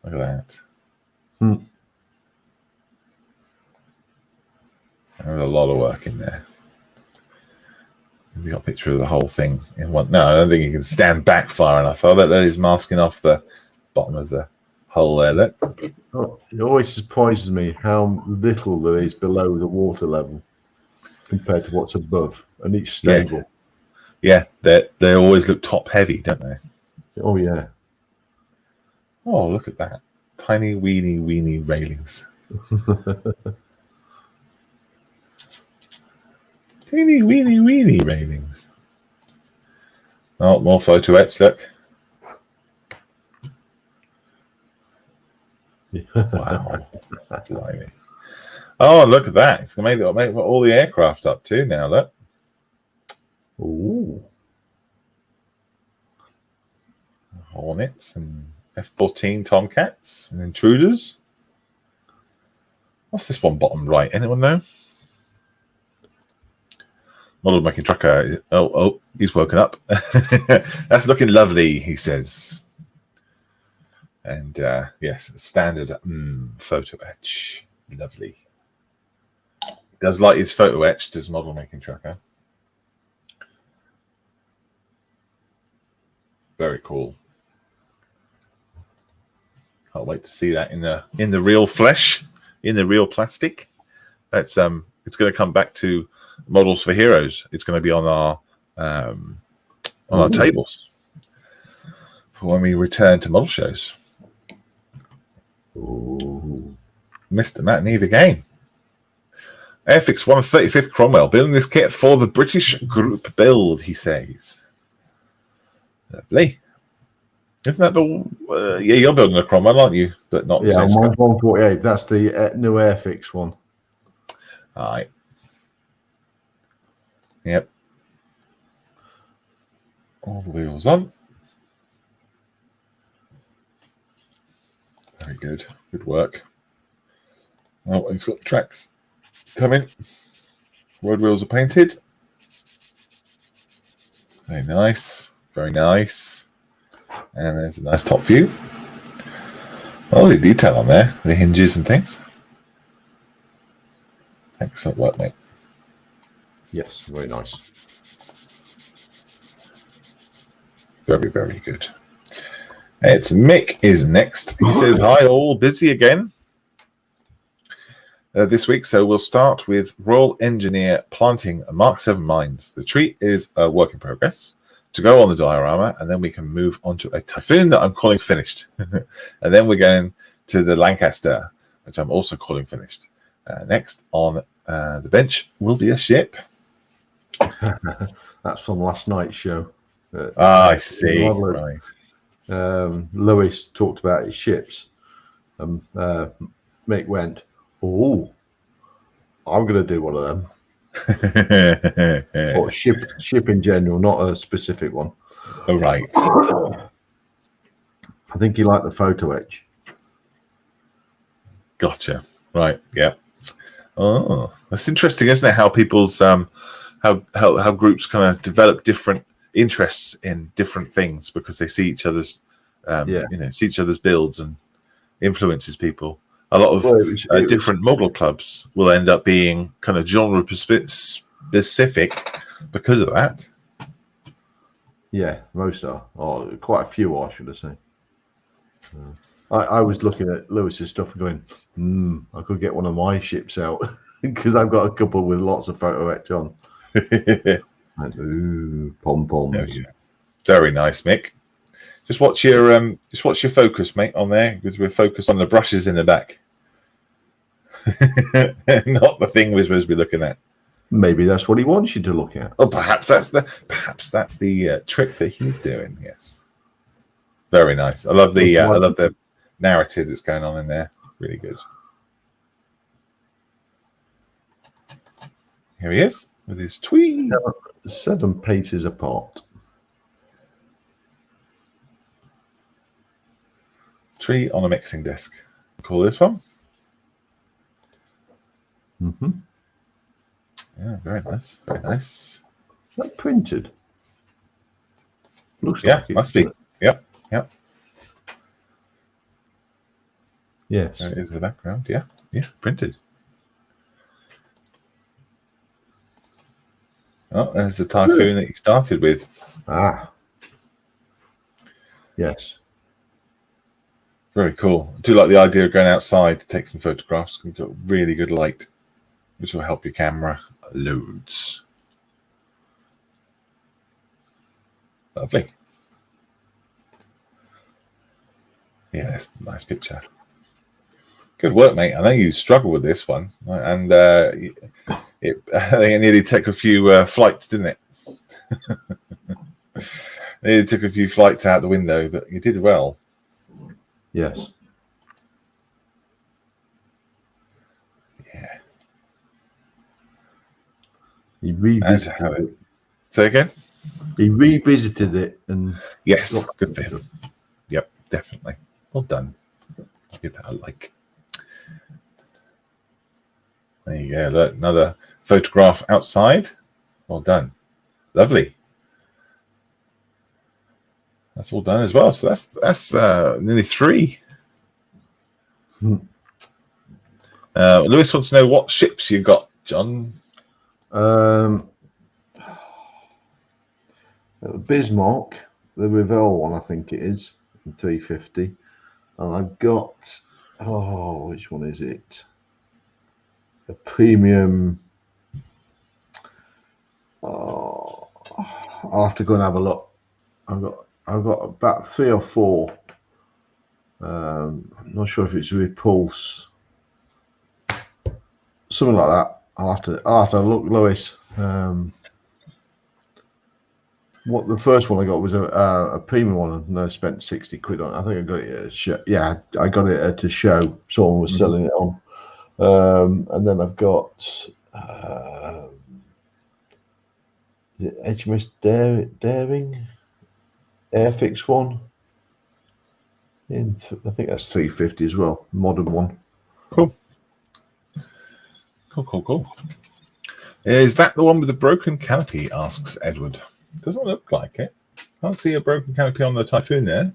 S1: Look at that. There's a lot of work in there. You got a picture of the whole thing in one. No, I don't think you can stand back far enough. I bet that is masking off the bottom of the hull there. Look.
S2: Oh, it always surprises me how little there is below the water level compared to what's above, and it's stable.
S1: Yes. Yeah, they always look top heavy, don't they?
S2: Oh yeah.
S1: Oh, look at that. Tiny weeny railings. Teeny weeny railings. Oh, more photo etch, look. Wow. Blimey. Oh, look at that. It's going to make all the aircraft up too now, look.
S2: Ooh.
S1: Hornets and F-14 Tomcats and Intruders. What's this one bottom right? Anyone know? Model making trucker. Oh, he's woken up. That's looking lovely, he says. And yes, standard photo etch. Lovely. Does like his photo etch, does model making trucker. Very cool. Can't wait to see that in the real flesh, in the real plastic. That's it's going to come back to Models for Heroes. It's going to be on our tables for when we return to model shows.
S2: Ooh.
S1: Mr. Matt Neve again. Airfix 135th Cromwell, building this kit for the British group build, he says. Lovely. Isn't that the... yeah, you're building a Cromwell, aren't you? But not...
S2: Yeah, mine's 148. That's the new Airfix one.
S1: All right. Yep. All the wheels on. Very good. Good work. Oh, he's got the tracks coming. Road wheels are painted. Very nice. Very nice. And there's a nice top view. Lovely detail on there. The hinges and things. Excellent work, mate.
S2: Yes, very nice.
S1: Very, very good. It's Mick is next. He says, hi all, busy again this week. So we'll start with Royal Engineer planting a Mark 7 mines. The tree is a work in progress to go on the diorama, and then we can move on to a Typhoon that I'm calling finished. And then we're going to the Lancaster, which I'm also calling finished. Next on the bench will be a ship.
S2: That's from last night's show.
S1: I see. Right.
S2: Lewis talked about his ships. Mick went, oh, I'm going to do one of them. Or ship in general, not a specific one.
S1: Oh, right.
S2: I think he liked the photo etch.
S1: Gotcha. Right. Yeah. Oh, that's interesting, isn't it? How people's how groups kind of develop different interests in different things because they see each other's see each other's builds and influences people. A lot of different model clubs will end up being kind of genre specific specific because of that.
S2: Yeah, most are. Oh, quite a few are, should I say. I was looking at Lewis's stuff and going, I could get one of my ships out because I've got a couple with lots of photo etch on. Like, ooh, pom-poms.
S1: Very nice, Mick. Just watch your focus, mate, on there, because we're focused on the brushes in the back. Not the thing we're supposed to be looking at.
S2: Maybe that's what he wants you to look at.
S1: Oh, perhaps that's the trick that he's doing. Yes, very nice. I love the narrative that's going on in there. Really good. Here he is with his tweed.
S2: 7 paces apart.
S1: Tree on a mixing desk. Call this one.
S2: Mm-hmm.
S1: Yeah, very nice. Very nice.
S2: Is that printed? Looks
S1: Yeah,
S2: like it.
S1: must be. Yep.
S2: Yes.
S1: There it is in the background. Yeah, printed. Oh, there's the Typhoon that you started with.
S2: Ah. Yes.
S1: Very cool. I do like the idea of going outside to take some photographs. You've got really good light, which will help your camera loads. Lovely. Yeah, that's a nice picture. Good work, mate. I know you struggle with this one, and I think it nearly took a few flights, didn't it? It took a few flights out the window, but you did well.
S2: Yes.
S1: Yeah.
S2: He revisited it.
S1: Say again?
S2: He revisited it and
S1: Yes, good for him. Yep, definitely. Well done. I'll give that a like. There you go. Look, another photograph outside. Well done. Lovely. That's all done as well. So that's nearly 3. Lewis wants to know what ships you got, John.
S2: Bismarck, the Revell one, I think it is, 350. And I've got, which one is it? A premium. I'll have to go and have a look. I've got about 3 or 4. I'm not sure if it's Repulse, something like that. I'll have to look, Lewis. What the first one I got was a premium one, and I spent 60 quid on it. I think I got it at a show. Yeah, I got it at a show. Someone was selling it on. And then I've got the HMS Daring Airfix one. I think that's 350 as well, modern one.
S1: Cool. Is that the one with the broken canopy? Asks Edward. Doesn't look like it. Can't see a broken canopy on the Typhoon there.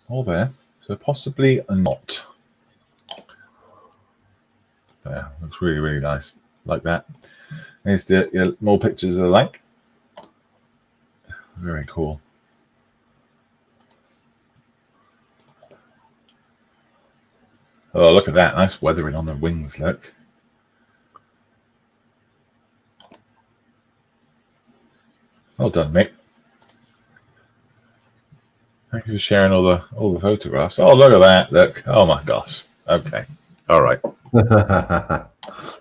S1: Or there. So possibly not. Yeah, looks really, really nice. Like that. Here's the more pictures of the lake. Very cool. Oh, look at that. Nice weathering on the wings, look. Well done, Mick. Thank you for sharing all the photographs. Oh, look at that. Look. Oh my gosh. Okay. All right.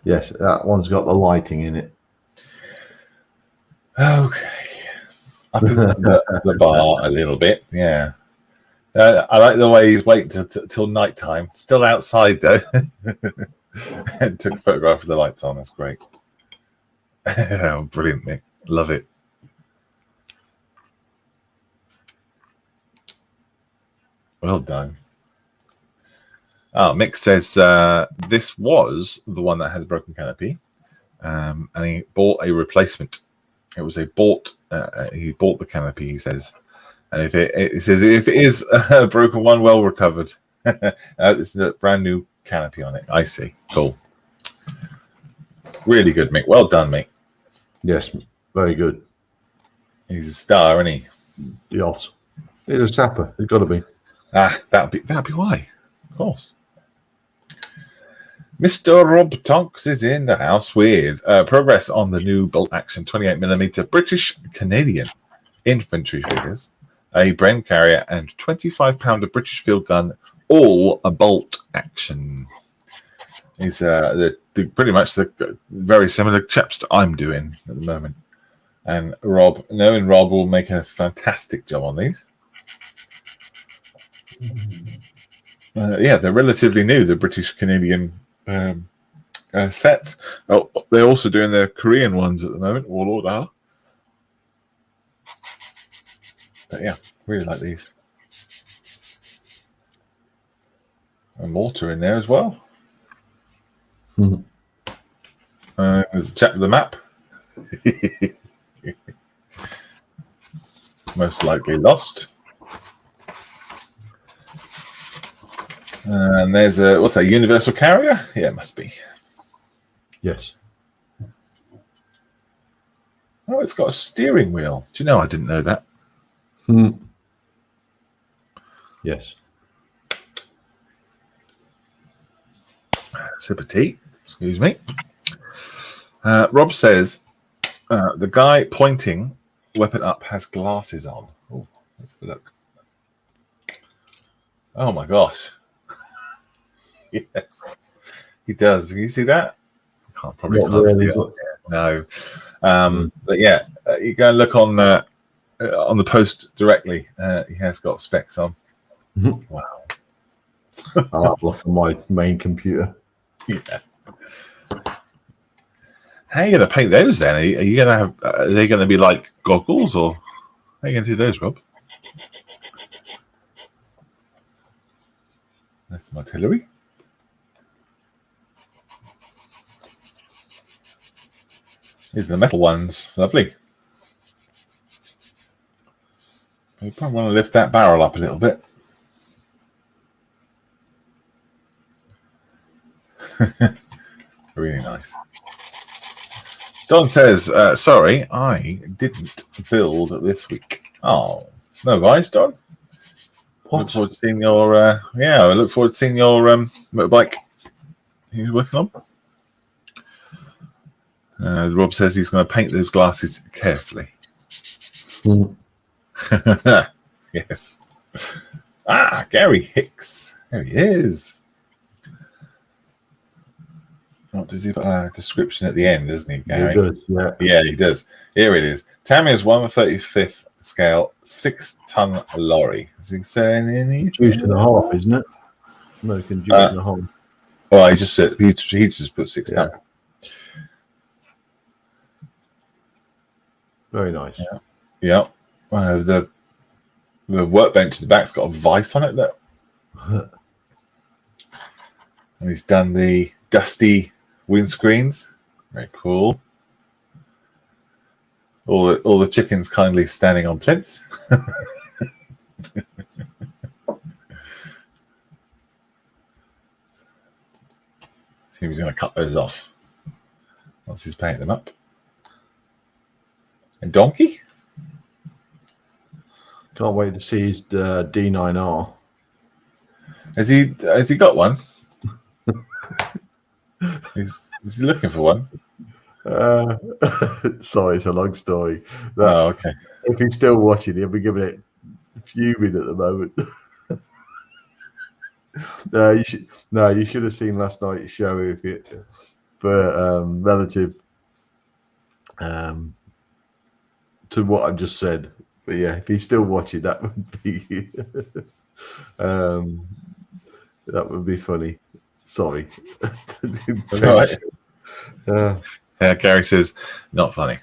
S2: Yes, that one's got the lighting in it.
S1: Okay. Up in the bar a little bit. Yeah. I like the way he's waiting till night time. Still outside though. And took a photograph with the lights on. That's great. Oh, brilliant, Mick. Love it. Well done. Oh, Mick says this was the one that had a broken canopy, and he bought a replacement. It was he bought the canopy. He says, and if it is a broken one, well recovered. It's a brand new canopy on it. I see. Cool. Really good, Mick. Well done, Mick.
S2: Yes, very good.
S1: He's a star, isn't he?
S2: Yes. He's a sapper. He's got to be.
S1: Ah, that'd be why. Of course. Mr. Rob Tonks is in the house with progress on the new bolt action 28mm British Canadian infantry figures, a Bren carrier, and 25-pounder British field gun, all a bolt action. He's pretty much the very similar chaps that I'm doing at the moment. And Rob, knowing Rob, will make a fantastic job on these. Yeah, they're relatively new, the British Canadian sets. Oh, they're also doing the Korean ones at the moment, Warlord are. But yeah, really like these. A mortar in there as well. There's a chap with the map. Most likely lost. And there's a, what's that, universal carrier? Yeah, it must be.
S2: Yes.
S1: Oh, it's got a steering wheel. Do you know, I didn't know that.
S2: Yes.
S1: Sip of tea. Excuse me. Rob says the guy pointing weapon up has glasses on. Oh, let's have a look. Oh my gosh. Yes, he does. Can you see that? Probably
S2: Not
S1: can't
S2: really,
S1: see it. No. But yeah, you go and look on the post directly. He has got specs on. Wow.
S2: I'll have a look on my main computer.
S1: Yeah. How are you going to paint those then? Are you going to have? Are they going to be like goggles, or how are you going to do those, Rob? That's some artillery. These are the metal ones. Lovely. You probably want to lift that barrel up a little bit. Really nice. Don says, sorry, I didn't build this week. Oh, no worries, Don.
S2: What?
S1: Look forward to seeing your, I look forward to seeing your motorbike you're working on. Rob says he's going to paint those glasses carefully. Yes. Ah, Gary Hicks. There he is. What does he put a description at the end, doesn't he, Gary?
S2: He does, yeah.
S1: Yeah, he does. Here it is. Tamiya's 1/35th scale 6-ton lorry. Is he saying anything?
S2: Juice and a half, isn't it? American juice and a half.
S1: Oh, he just said he just put 6 ton.
S2: Very nice.
S1: Yeah. The workbench at the back's got a vice on it, look. And he's done the dusty windscreens. Very cool. All the chickens kindly standing on plinths. See if he's going to cut those off once he's painted them up. And donkey?
S2: Can't wait to see his D9R.
S1: Has he got one? Is he looking for one?
S2: Sorry, it's a long story.
S1: Oh, okay.
S2: If he's still watching, he'll be giving it fuming at the moment. You should have seen last night's show if it for relative to what I just said. But yeah, if he's still watching, that would be that would be funny. Sorry.
S1: Right. Gary says, not funny.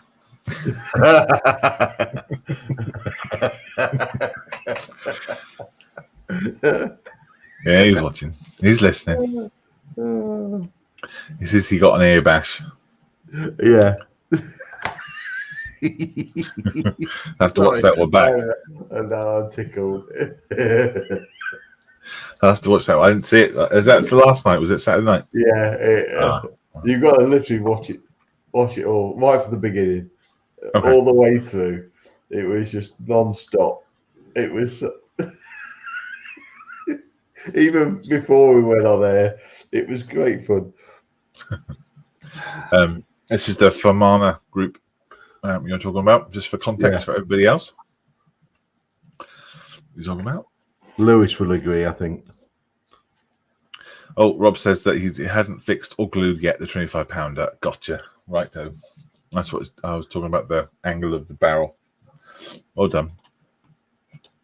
S1: Yeah, he's watching. He's listening. He says he got an ear bash.
S2: Yeah.
S1: I have to watch that one back.
S2: And now I'm tickled.
S1: I'll have to watch that one. I didn't see it. Is that the last night? Was it Saturday night?
S2: Yeah, you've got to literally watch it all right from the beginning,
S1: Okay.
S2: all the way through. It was just non-stop. It was even before we went on there. It was great fun.
S1: This is the Famana group you're talking about, just for context for everybody else. You're talking about?
S2: Lewis will agree, I think.
S1: Oh, Rob says that he hasn't fixed or glued yet the 25-pounder. Gotcha. Right, though. That's what I was talking about, the angle of the barrel. Well done.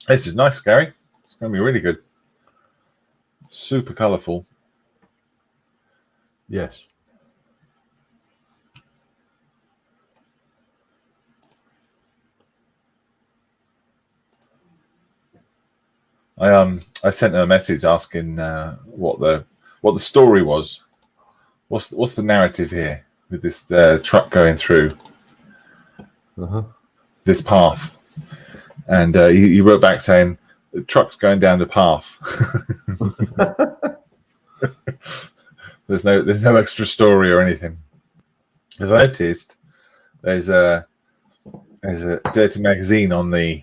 S1: This is nice, Gary. It's going to be really good. Super colourful.
S2: Yes.
S1: I sent her a message asking what the story was. What's the narrative here with this truck going through this path? And he wrote back saying the truck's going down the path. There's no extra story or anything. As I noticed, there's a dirty magazine on the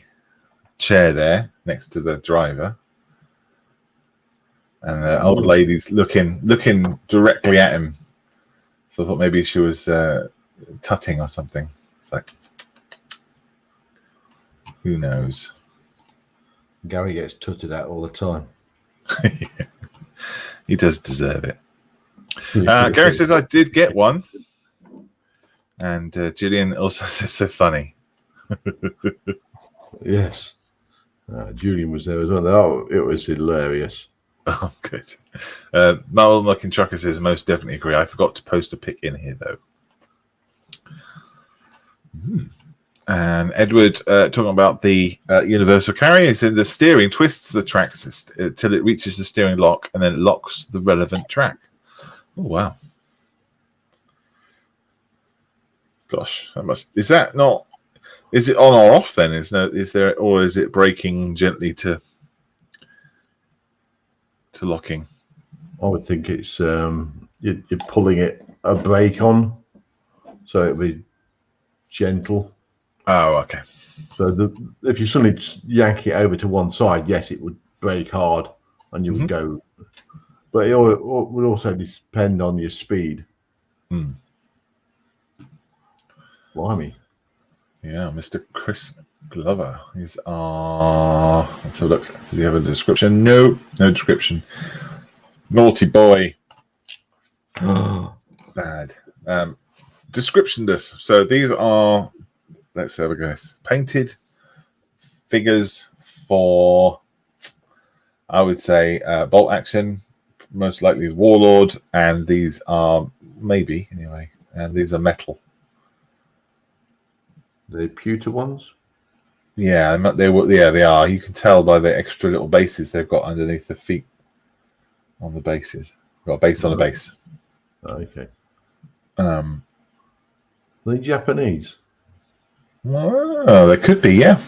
S1: chair there next to the driver, and the old lady's looking directly at him. So I thought maybe she was tutting or something. It's like, who knows?
S2: Gary gets tutted at all the time.
S1: He does deserve it. Gary says I did get one, and Julian also says so funny.
S2: Yes. Julian was there as well. Oh, it was hilarious.
S1: Oh, good. Marvel Mucking Trucker says most definitely agree. I forgot to post a pic in here though. And Edward talking about the universal carry. He said the steering twists the tracks till it reaches the steering lock, and then it locks the relevant track. Oh wow! Gosh, is that not? Is it on or off then? Is there, or is it braking gently to locking?
S2: I would think it's you're pulling a brake on, so it'll be gentle.
S1: Oh, okay.
S2: So if you suddenly yank it over to one side, yes, it would brake hard and you would go. But it would also depend on your speed. Blimey.
S1: Yeah, Mr. Chris Glover. He's let's have a look. Does he have a description? No description. Naughty boy. Bad. Descriptionless. So these are, let's have a guess, painted figures for, I would say, bolt action, most likely Warlord, and these are maybe anyway, and these are metal.
S2: The pewter ones?
S1: Yeah, they are. You can tell by the extra little bases they've got underneath the feet on the bases. Got a base on a base.
S2: Okay.
S1: Are
S2: they Japanese?
S1: Oh, they could be, yeah.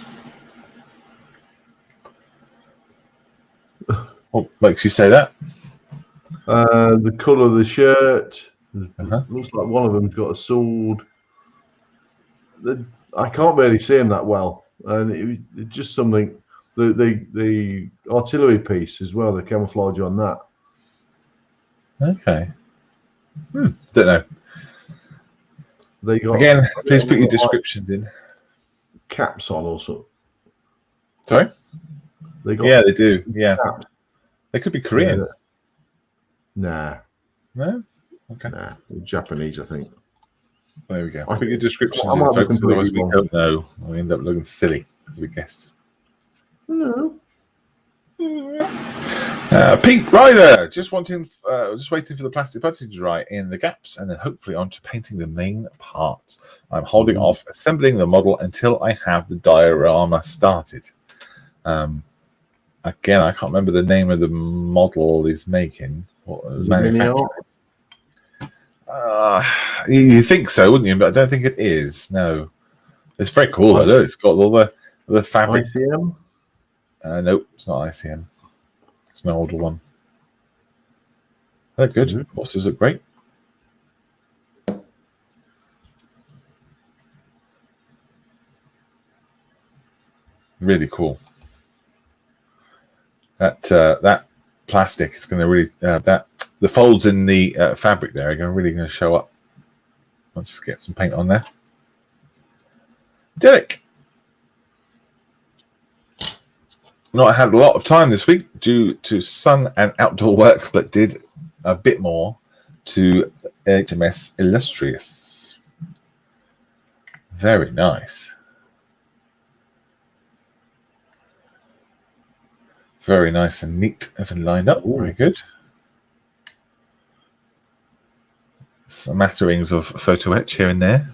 S1: What makes you say that?
S2: The colour of the shirt. Looks like one of them's got a sword. I can't really see them that well, and it's just something. The artillery piece as well. The camouflage on that.
S1: Okay. Don't know.
S2: They got
S1: again. Please put your descriptions in.
S2: Caps on also.
S1: Sorry.
S2: They got
S1: they do. Yeah.
S2: Caps.
S1: They could be Korean.
S2: Nah.
S1: No. Okay.
S2: Nah. Japanese, I think.
S1: There we go. Put your descriptions in,
S2: folks.
S1: Otherwise, we don't know. We end up looking silly as we guess.
S2: No.
S1: Pete Ryder, just waiting for the plastic putty to dry in the gaps, and then hopefully onto painting the main parts. I'm holding off assembling the model until I have the diorama started. Again, I can't remember the name of the model he's making. You think so, wouldn't you? But I don't think it is. No, it's very cool though. Look, it's got all the fabric.
S2: ICM?
S1: Nope, it's not ICM. It's an older one. They're good. Horses look great. Really cool. That plastic is going to really the folds in the fabric there are really going to show up once you get some paint on there. Derek, not had a lot of time this week due to sun and outdoor work, but did a bit more to HMS Illustrious. Very nice. Very nice and neat and lined up. Ooh. Very good. Some matterings of photo etch here and there,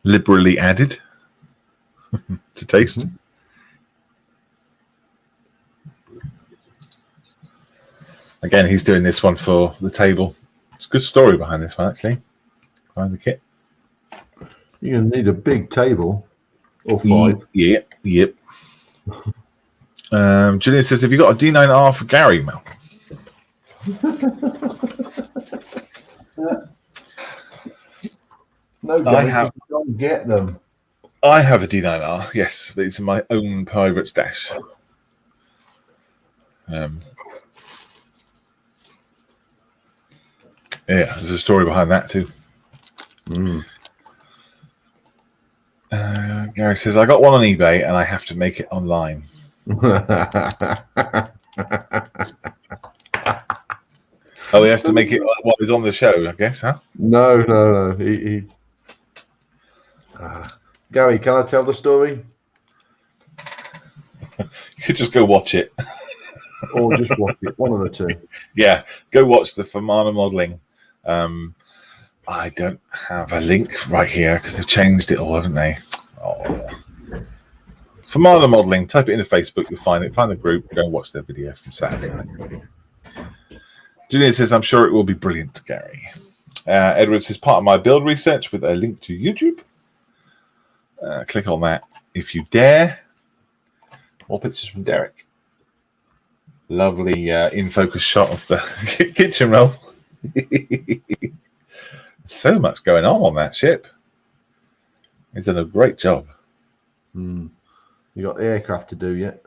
S1: liberally added to taste. Again, he's doing this one for the table. It's a good story behind this one, actually. Behind the kit.
S2: You're going to need a big table or 5.
S1: Yep. Julian says, have you got a D9R for Gary, Mel?
S2: No, Gary, you don't get them.
S1: I have a D9R, yes, but it's in my own private stash. Yeah, there's a story behind that too. Gary says, I got one on eBay and I have to make it online. Oh, he has to make it while he's on the show, I guess, huh?
S2: No. Gary, can I tell the story?
S1: You could just go watch it.
S2: Or just watch it, one of the two. Yeah,
S1: go watch the Famana modeling. I don't have a link right here because they've changed it all, haven't they? Oh. Famana modeling, type it into Facebook, you'll find it. Find the group, go and watch their video from Saturday night. Julian says, I'm sure it will be brilliant, Gary. Edward says, part of my build research with a link to YouTube. Click on that if you dare. More pictures from Derek. Lovely in focus shot of the kitchen roll. So much going on that ship. He's done a great job.
S2: You got the aircraft to do yet?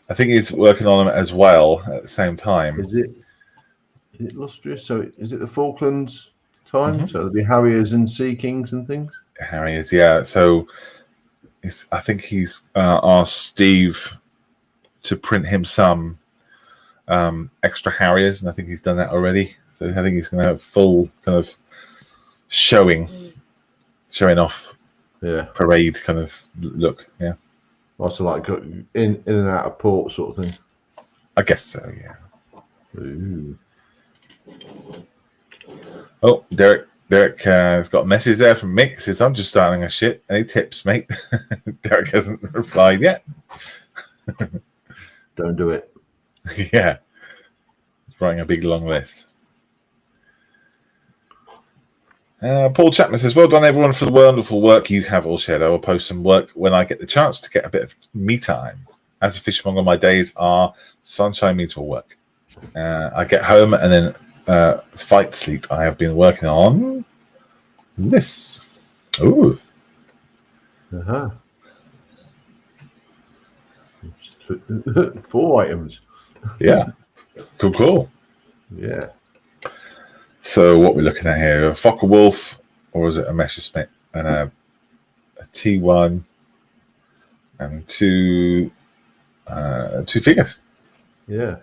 S1: I think he's working on them as well at the same time.
S2: Is it Illustrious? So is it the Falklands time? So there'll be Harriers and Sea Kings and things?
S1: Harriers, yeah. So I think he's asked Steve to print him some extra Harriers, and I think he's done that already. So I think he's going to have full kind of showing off, parade kind of look. Yeah,
S2: also like in and out of port sort of thing.
S1: I guess so. Yeah.
S2: Ooh.
S1: Oh, Derek has got a message there from Mick. Says, I'm just starting a ship. Any tips, mate? Derek hasn't replied yet.
S2: Don't do it.
S1: Yeah. He's writing a big long list. Paul Chapman says, well done, everyone, for the wonderful work you have all shared. I will post some work when I get the chance to get a bit of me time. As a fisherman, my days are sunshine means for work. I get home and then fight sleep. I have been working on this. Ooh.
S2: 4 items.
S1: Yeah. Cool.
S2: Yeah.
S1: So what we're looking at here, a Fokker Wolf, or is it a Messerschmitt? And a T1 and two figures.
S2: Yeah.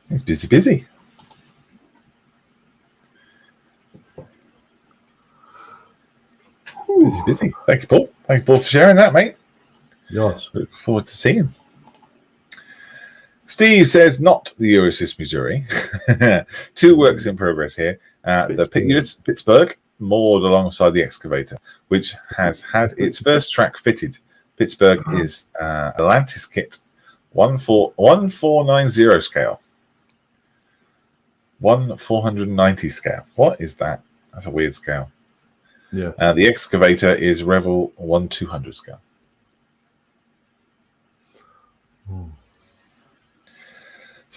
S1: He's busy. Busy. Thank you, Paul. Thank you, Paul, for sharing that, mate.
S2: Yes.
S1: Look forward to seeing. Steve says, not the Ulysses, Missouri. 2 works in progress here. The Pittsburgh, moored alongside the excavator, which has had its first track fitted. Pittsburgh is Atlantis kit, 1490 scale. 1490 scale. What is that? That's a weird scale.
S2: Yeah.
S1: The excavator is Revel 1200 scale.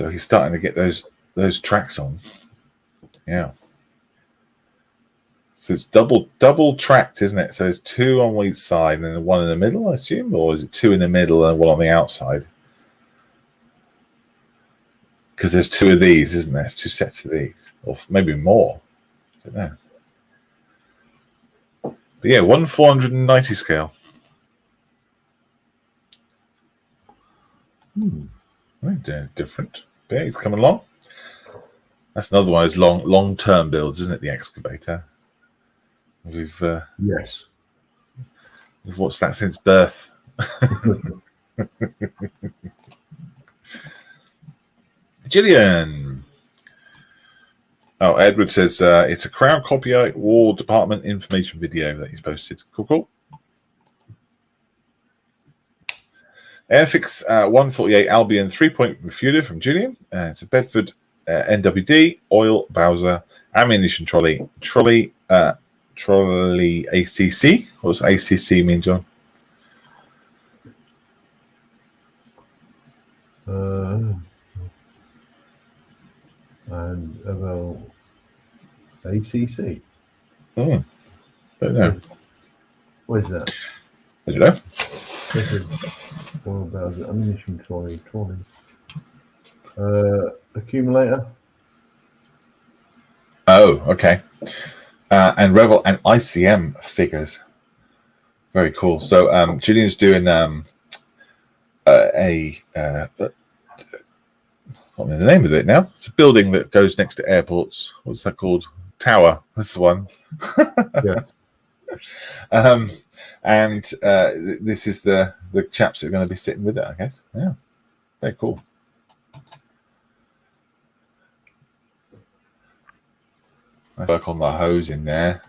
S1: So he's starting to get those tracks on. Yeah. So it's double tracked, isn't it? So there's 2 on each side and then 1 in the middle, I assume, or is it 2 in the middle and 1 on the outside? Because there's 2 of these, isn't there? There's 2 sets of these, or maybe more. I don't know. But yeah, 1/490 scale. Very different. But yeah, he's coming along. That's another one of those long-term builds, isn't it? The excavator. We've
S2: Yes.
S1: we've watched that since birth. Gillian. Oh, Edward says it's a Crown Copyright War Department information video that he's posted. Cool. Airfix 148 Albion 3-point refueler from Gillian. It's a Bedford NWD, oil, Bowser, ammunition trolley ACC. What does ACC mean, John?
S2: And about ACC.
S1: Don't know.
S2: What is that?
S1: I don't know.
S2: Oil Bowser, ammunition trolley. Accumulator.
S1: Oh, okay. And Revel and ICM figures. Very cool. So Gillian's doing what is the name of it now? It's a building that goes next to airports. What's that called? Tower. That's the one.
S2: Yeah.
S1: And this is the chaps that are going to be sitting with it, I guess. Yeah. Very cool. I work on the hose in there.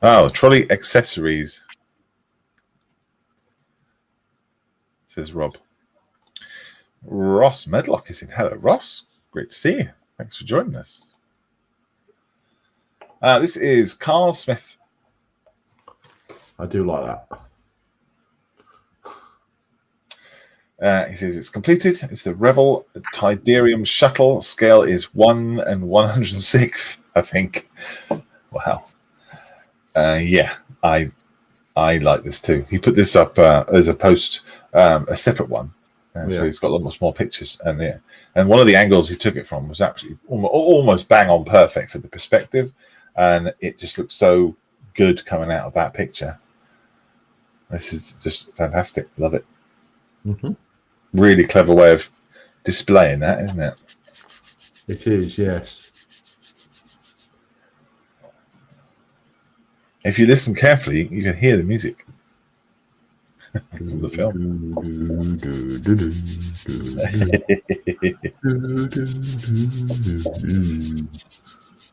S1: Oh, trolley accessories, says Rob. Ross Medlock is in. Hello, Ross. Great to see you. Thanks for joining us. This is Carl Smith.
S2: I do like
S1: that. He says it's completed. It's the Revel Tidarium shuttle. Scale is 1 106th, I think. Wow. Yeah, I like this too. He put this up as a post, a separate one. So he's got a lot more pictures. And one of the angles he took it from was actually almost bang on perfect for the perspective. And it just looks so good coming out of that picture. This is just fantastic. Love it.
S2: Mm-hmm.
S1: Really clever way of displaying that, isn't it?
S2: It is, yes.
S1: If you listen carefully, you can hear the music from the film.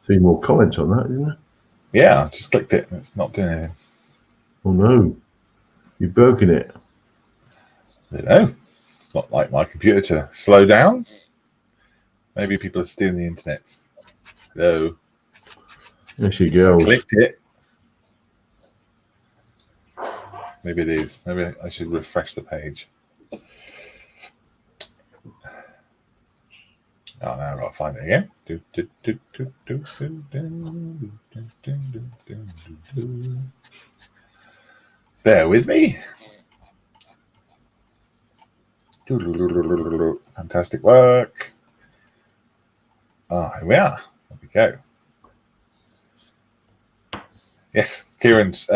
S2: See more comments on that, isn't there?
S1: Yeah, I just clicked it and it's not doing anything.
S2: Oh no, you've broken it.
S1: I don't know. It's not like my computer to slow down. Maybe people are stealing the internet. Hello.
S2: There she goes.
S1: Clicked it. Maybe it is. Maybe I should refresh the page. Oh, now I've got to find it again. Bear with me. Fantastic work. Here we are. There we go. Yes, Kieran's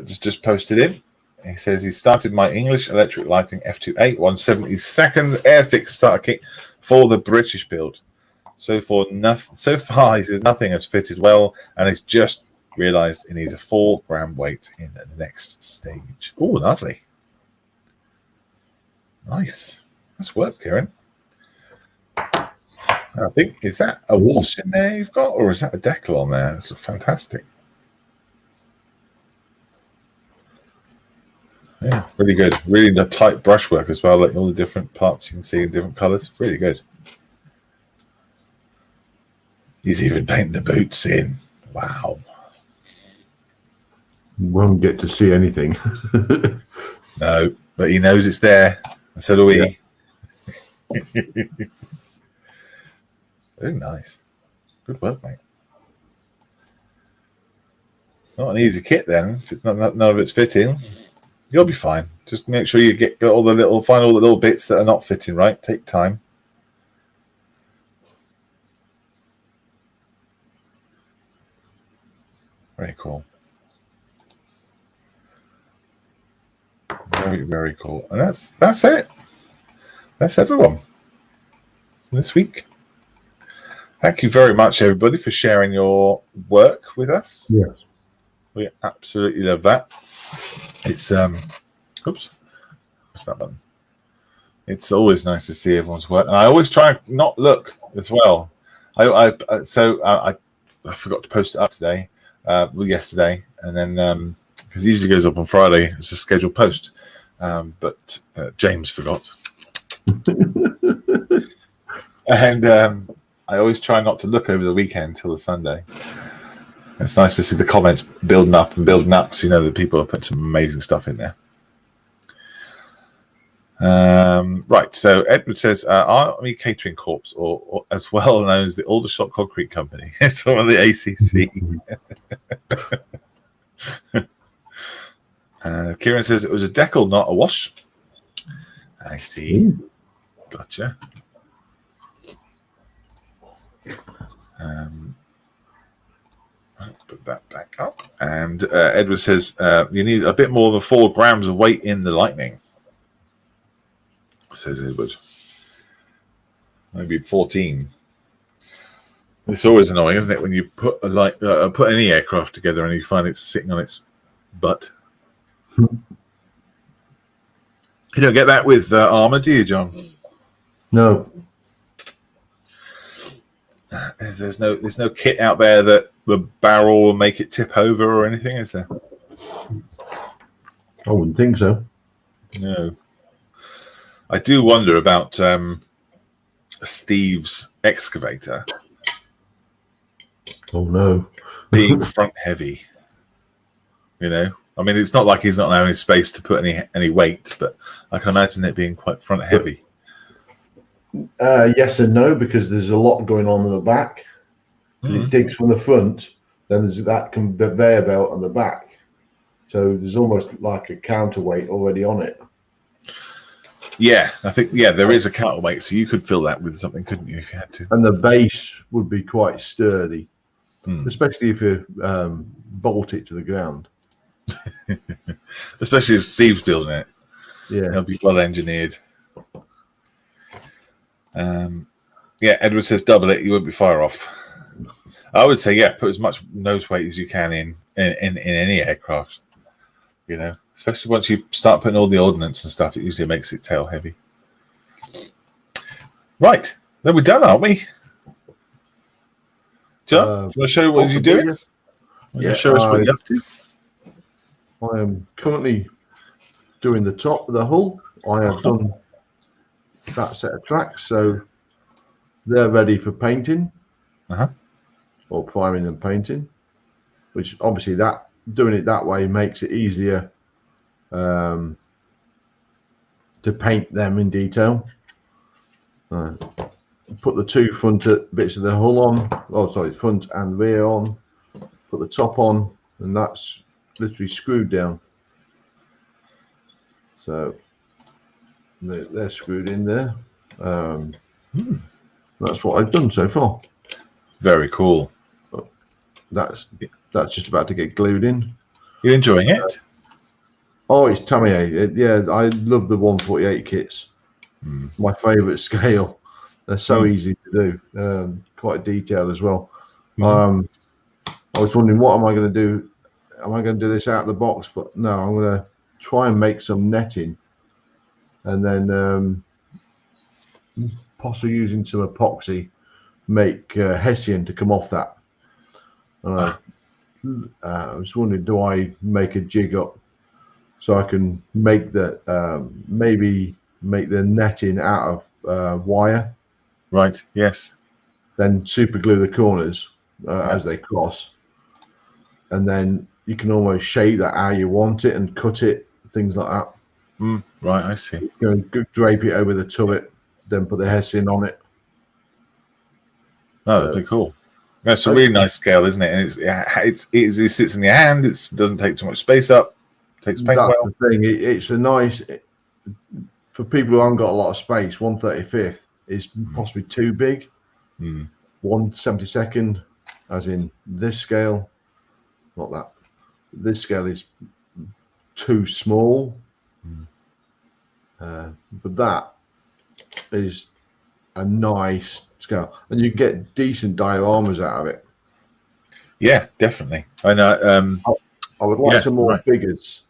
S1: just posted in. He says he started my English electric lighting F28 172nd Airfix starter kit for the British build. So far, he says nothing has fitted well, and he's just realised it needs a 4 gram weight in the next stage. Oh, lovely. Nice. Nice work, Kieran. I think, is that a wash in there you've got, or is that a decal on there? It's fantastic. Yeah, really good. Really the tight brushwork as well, like all the different parts you can see in different colours. Really good. He's even painting the boots in. Wow.
S2: Won't get to see anything.
S1: No, but he knows it's there, and so do we. Very nice. Good work, mate. Not an easy kit then. If none of it's fitting, you'll be fine. Just make sure you find all the little bits that are not fitting right. Take time. Very cool. Very, very cool. And that's it. That's everyone this week. Thank you very much, everybody, for sharing your work with us.
S2: Yes.
S1: We absolutely love that. It's oops, what's that button? It's always nice to see everyone's work, and I always try and not look as well. I forgot to post it up today, yesterday, and then because it usually goes up on Friday, it's a scheduled post, but James forgot, and I always try not to look over the weekend till the Sunday. It's nice to see the comments building up, so you know that people have put some amazing stuff in there. Right, so Edward says, Army Catering Corps, or as well known as the Aldershot Concrete Company. It's one of the ACC. Kieran says it was a decal, not a wash. I see. Gotcha. Put that back up. And Edward says you need a bit more than 4 grams of weight in the Lightning. Says Edward. Maybe 14. It's always annoying, isn't it, when you put put any aircraft together and you find it's sitting on its butt. You don't get that with armor, do you, John?
S2: No.
S1: There's no kit out there that the barrel will make it tip over or anything, is there?
S2: I wouldn't think so.
S1: No. I do wonder about Steve's excavator.
S2: Oh no.
S1: Being front heavy. You know? I mean, it's not like he's not having space to put any weight, but I can imagine it being quite front heavy.
S2: Yes and no, because there's a lot going on in the back. It digs from the front, then there's that conveyor belt on the back. So there's almost like a counterweight already on it.
S1: Yeah, I think there is a counterweight, so you could fill that with something, couldn't you, if you had to?
S2: And the base would be quite sturdy, especially if you bolt it to the ground.
S1: Especially if Steve's building it.
S2: Yeah,
S1: it'll be well engineered. Edward says double it, you won't be far off. I would say put as much nose weight as you can in any aircraft. You know, especially once you start putting all the ordnance and stuff, it usually makes it tail heavy. Right, then we're done, aren't we? John, do you want to show what you're doing? Show us what you're up to.
S2: I am currently doing the top of the hull. I have done that set of tracks, so they're ready for painting, or priming and painting. Which obviously doing it that way makes it easier to paint them in detail. Put the 2 front bits of the hull on. Front and rear on. Put the top on, and that's literally screwed down. So they're screwed in there. That's what I've done so far.
S1: Very cool.
S2: That's just about to get glued in.
S1: You enjoying it?
S2: Oh, it's Tamiya. Yeah, I love the 148 kits. My favourite scale. They're so easy to do. Quite detailed as well. I was wondering, what am I going to do? Am I going to do this out of the box? But no, I'm going to try and make some netting, and then possibly using some epoxy, make Hessian to come off that. I was wondering, do I make a jig up so I can make the maybe make the netting out of wire?
S1: Right. Yes.
S2: Then super glue the corners as they cross, and then you can almost shape that how you want it and cut it, things like that.
S1: Right, I see.
S2: Drape it over the turret, then put the hessian on it.
S1: Oh, that'd be cool. That's a really nice scale, isn't it? And it sits in your hand. It doesn't take too much space up. Takes paint
S2: That's
S1: well.
S2: the thing. It's a nice for people who haven't got a lot of space. 1/35 is possibly too big. 1/72, as in this scale, not that. This scale is too small. But that is a nice scale, and you get decent dioramas out of it.
S1: Yeah, definitely. I know.
S2: I would like some more figures.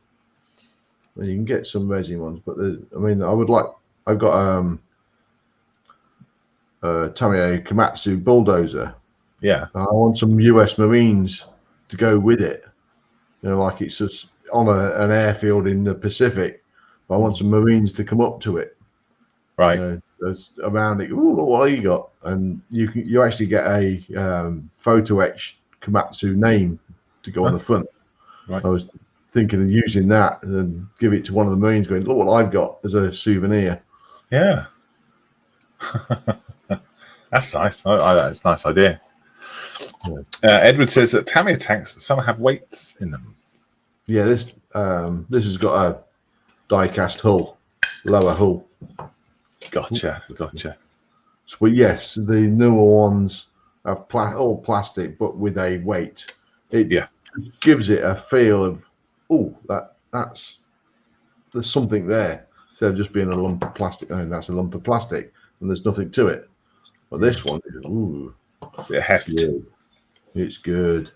S2: Well, you can get some resin ones, but I mean, I've got Tamiya Komatsu bulldozer.
S1: Yeah,
S2: I want some US Marines to go with it. You know, like it's just on an airfield in the Pacific. But I want some Marines to come up to it.
S1: right.
S2: You know, around it. Ooh, what have you got? And you actually get a photo etched Komatsu name to go on the front.
S1: Right.
S2: I was thinking of using that and give it to one of the Marines, going, look what I've got as a souvenir.
S1: Yeah. That's nice. That's a nice idea.
S2: Yeah.
S1: Edward says that Tamiya tanks, some have weights in them.
S2: Yeah, this has got a die-cast hull, lower hull.
S1: Gotcha.
S2: So, but yes, the newer ones are all plastic, but with a weight. It gives it a feel of, there's something there. Instead of just being a lump of plastic, that's a lump of plastic, and there's nothing to it. But this one is,
S1: a heft.
S2: Yeah. It's good.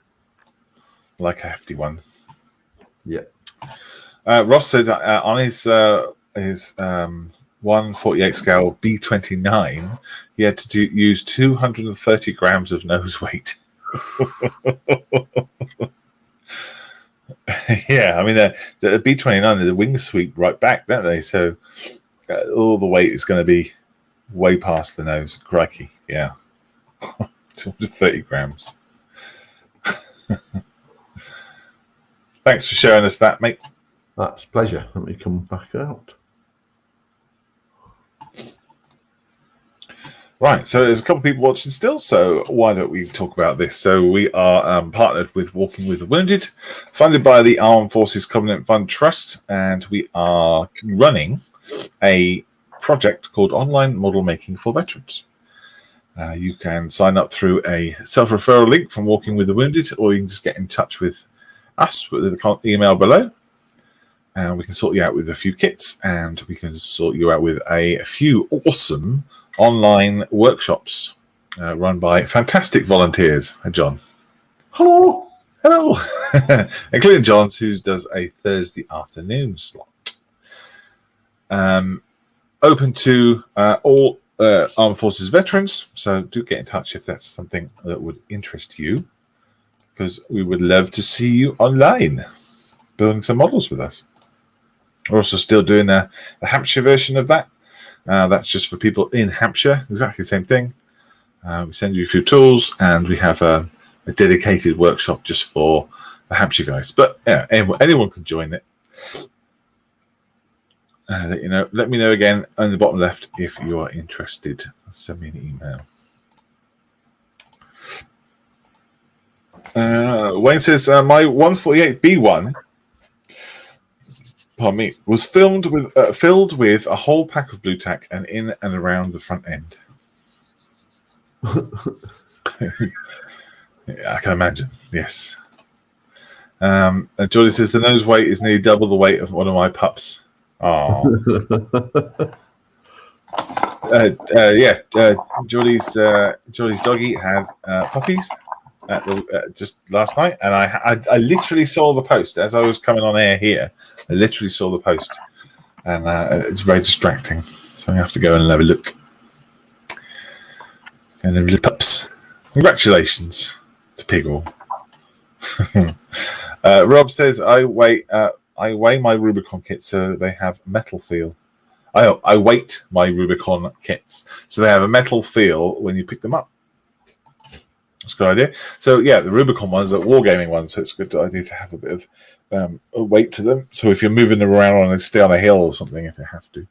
S1: Like a hefty one.
S2: Yeah.
S1: Ross said on his 1/48 scale B29, he had to use 230 grams of nose weight. Yeah, I mean the B29, the wings sweep right back, don't they? So all the weight is going to be way past the nose. Crikey, yeah. 230 grams. Thanks for showing us that, mate.
S2: That's a pleasure. Let me come back out.
S1: Right, so there's a couple of people watching still, so why don't we talk about this? So we are partnered with Walking with the Wounded, funded by the Armed Forces Covenant Fund Trust, and we are running a project called Online Model Making for Veterans. You can sign up through a self-referral link from Walking with the Wounded, or you can just get in touch with us with the email below, and we can sort you out with a few kits, and we can sort you out with a few awesome online workshops run by fantastic volunteers. Hi, John.
S2: Hello.
S1: Including John, who does a Thursday afternoon slot. Open to all Armed Forces veterans, so do get in touch if that's something that would interest you, because we would love to see you online building some models with us. We're also still doing the Hampshire version of that. That's just for people in Hampshire, exactly the same thing. We send you a few tools, and we have a dedicated workshop just for the Hampshire guys. But yeah, anyone can join it. Let me know again on the bottom left if you are interested. Send me an email. Wayne says my 148B1, pardon me, was filled with a whole pack of blue tack and in and around the front end. Yeah, I can imagine. Yes. And Jordy says the nose weight is nearly double the weight of one of my pups. Oh. Jordy's doggy had puppies just last night, and I literally saw the post as I was coming on air here. I literally saw the post, and it's very distracting. So I have to go and have a look. And the pups. Congratulations to Piggle. Rob says I weigh my Rubicon kits so they have metal feel. I weight my Rubicon kits so they have a metal feel when you pick them up. That's a good idea. So yeah, the Rubicon ones are wargaming ones, so it's a good idea to have a bit of weight to them. So if you're moving them around on, stay on a hill or something if they have to.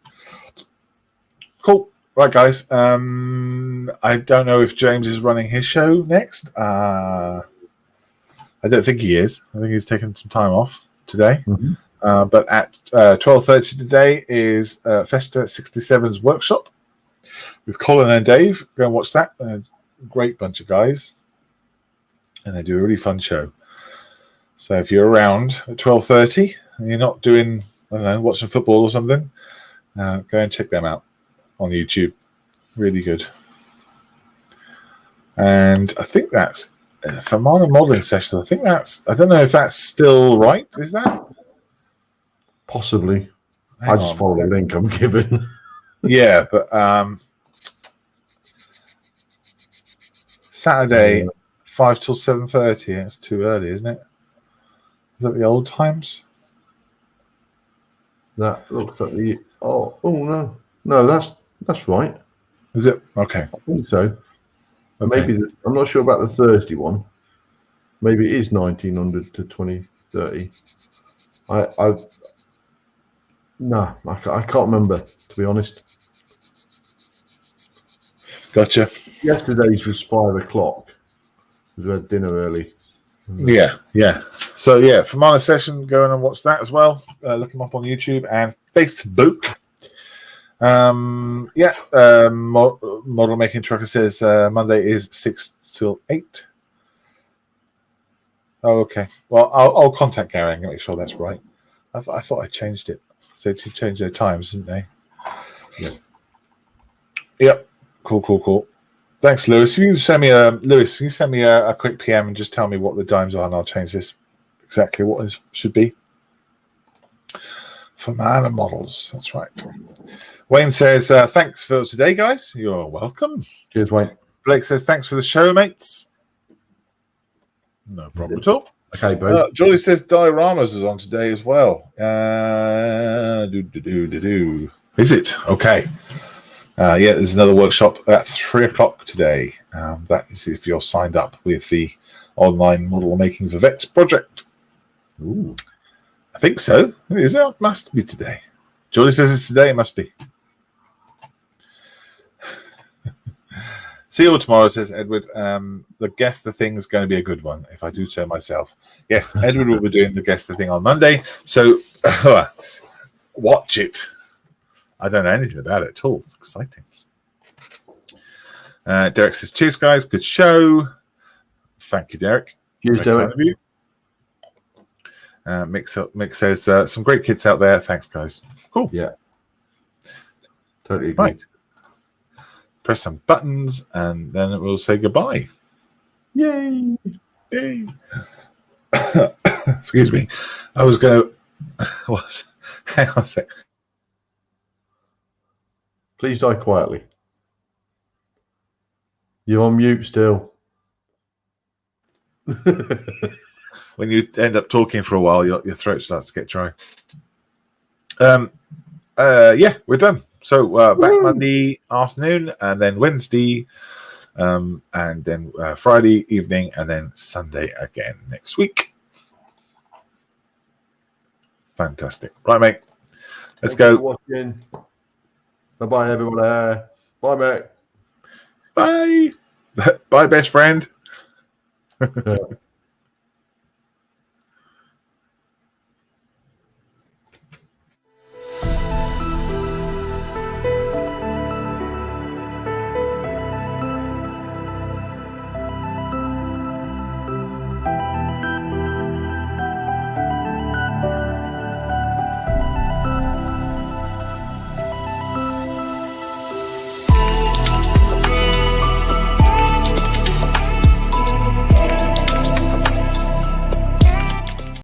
S1: Cool. Right, guys. I don't know if James is running his show next. I don't think he is. I think he's taking some time off today.
S2: Mm-hmm.
S1: But at 12:30 today is Festa 67's workshop with Colin and Dave. Go and watch that. Great bunch of guys. And they do a really fun show. So if you're around at 12:30 and you're not doing, I don't know, watching football or something, go and check them out on YouTube. Really good. And I think that's for modern modeling session. I think that's, I don't know if that's still right. Is that?
S2: Possibly.
S1: Hang
S2: I just
S1: on.
S2: follow the link I'm given.
S1: Yeah, but Saturday 5 till 7:30. It's too early, isn't it? Is that the old times?
S2: That looks like the no, that's right.
S1: Is it? Okay.
S2: I think so.
S1: Okay.
S2: Maybe I'm not sure about the Thursday one. Maybe it is 1900 to 2030. I can't remember, to be honest.
S1: Gotcha.
S2: Yesterday's was 5 o'clock because we had dinner early.
S1: Yeah. So yeah, for my session, go in and watch that as well. Look them up on YouTube and Facebook. Model Making Trucker says Monday is 6 till 8. Oh, okay. Well, I'll contact Gary and make sure that's right. I thought I changed it. So they changed their times, didn't they?
S2: Yeah.
S1: Yep. Cool. Thanks, Lewis. You can send me a quick PM and just tell me what the times are, and I'll change this exactly what it should be for man and models. That's right. Wayne says, thanks for today, guys. You're welcome.
S2: Cheers, Wayne.
S1: Blake says, thanks for the show, mates. No problem at all.
S2: Okay, bro.
S1: Jolly says, Dioramas is on today as well. Is it? Okay. There's another workshop at 3 o'clock today. That is if you're signed up with the online model making for vets project.
S2: Ooh.
S1: I think so. It must be today. Jolly says it's today. It must be. See you all tomorrow, says Edward. The Guess the Thing is going to be a good one, if I do so myself. Yes, Edward will be doing the Guess the Thing on Monday. So watch it. I don't know anything about it at all. It's exciting. Derek says, cheers, guys. Good show. Thank you, Derek.
S2: Cheers, Derek.
S1: Mick says, some great kids out there. Thanks, guys. Cool.
S2: Yeah. Totally agree.
S1: Right. Press some buttons and then we'll say goodbye.
S2: Yay.
S1: Excuse me. I was going to... Hang on a sec.
S2: Please die quietly. You're on mute still.
S1: When you end up talking for a while, your throat starts to get dry. We're done. So back Monday afternoon, and then Wednesday, and then Friday evening, and then Sunday again next week. Fantastic. Right, mate. Let's go.
S2: Bye-bye, everyone. Bye, mate.
S1: Bye. Bye, best friend.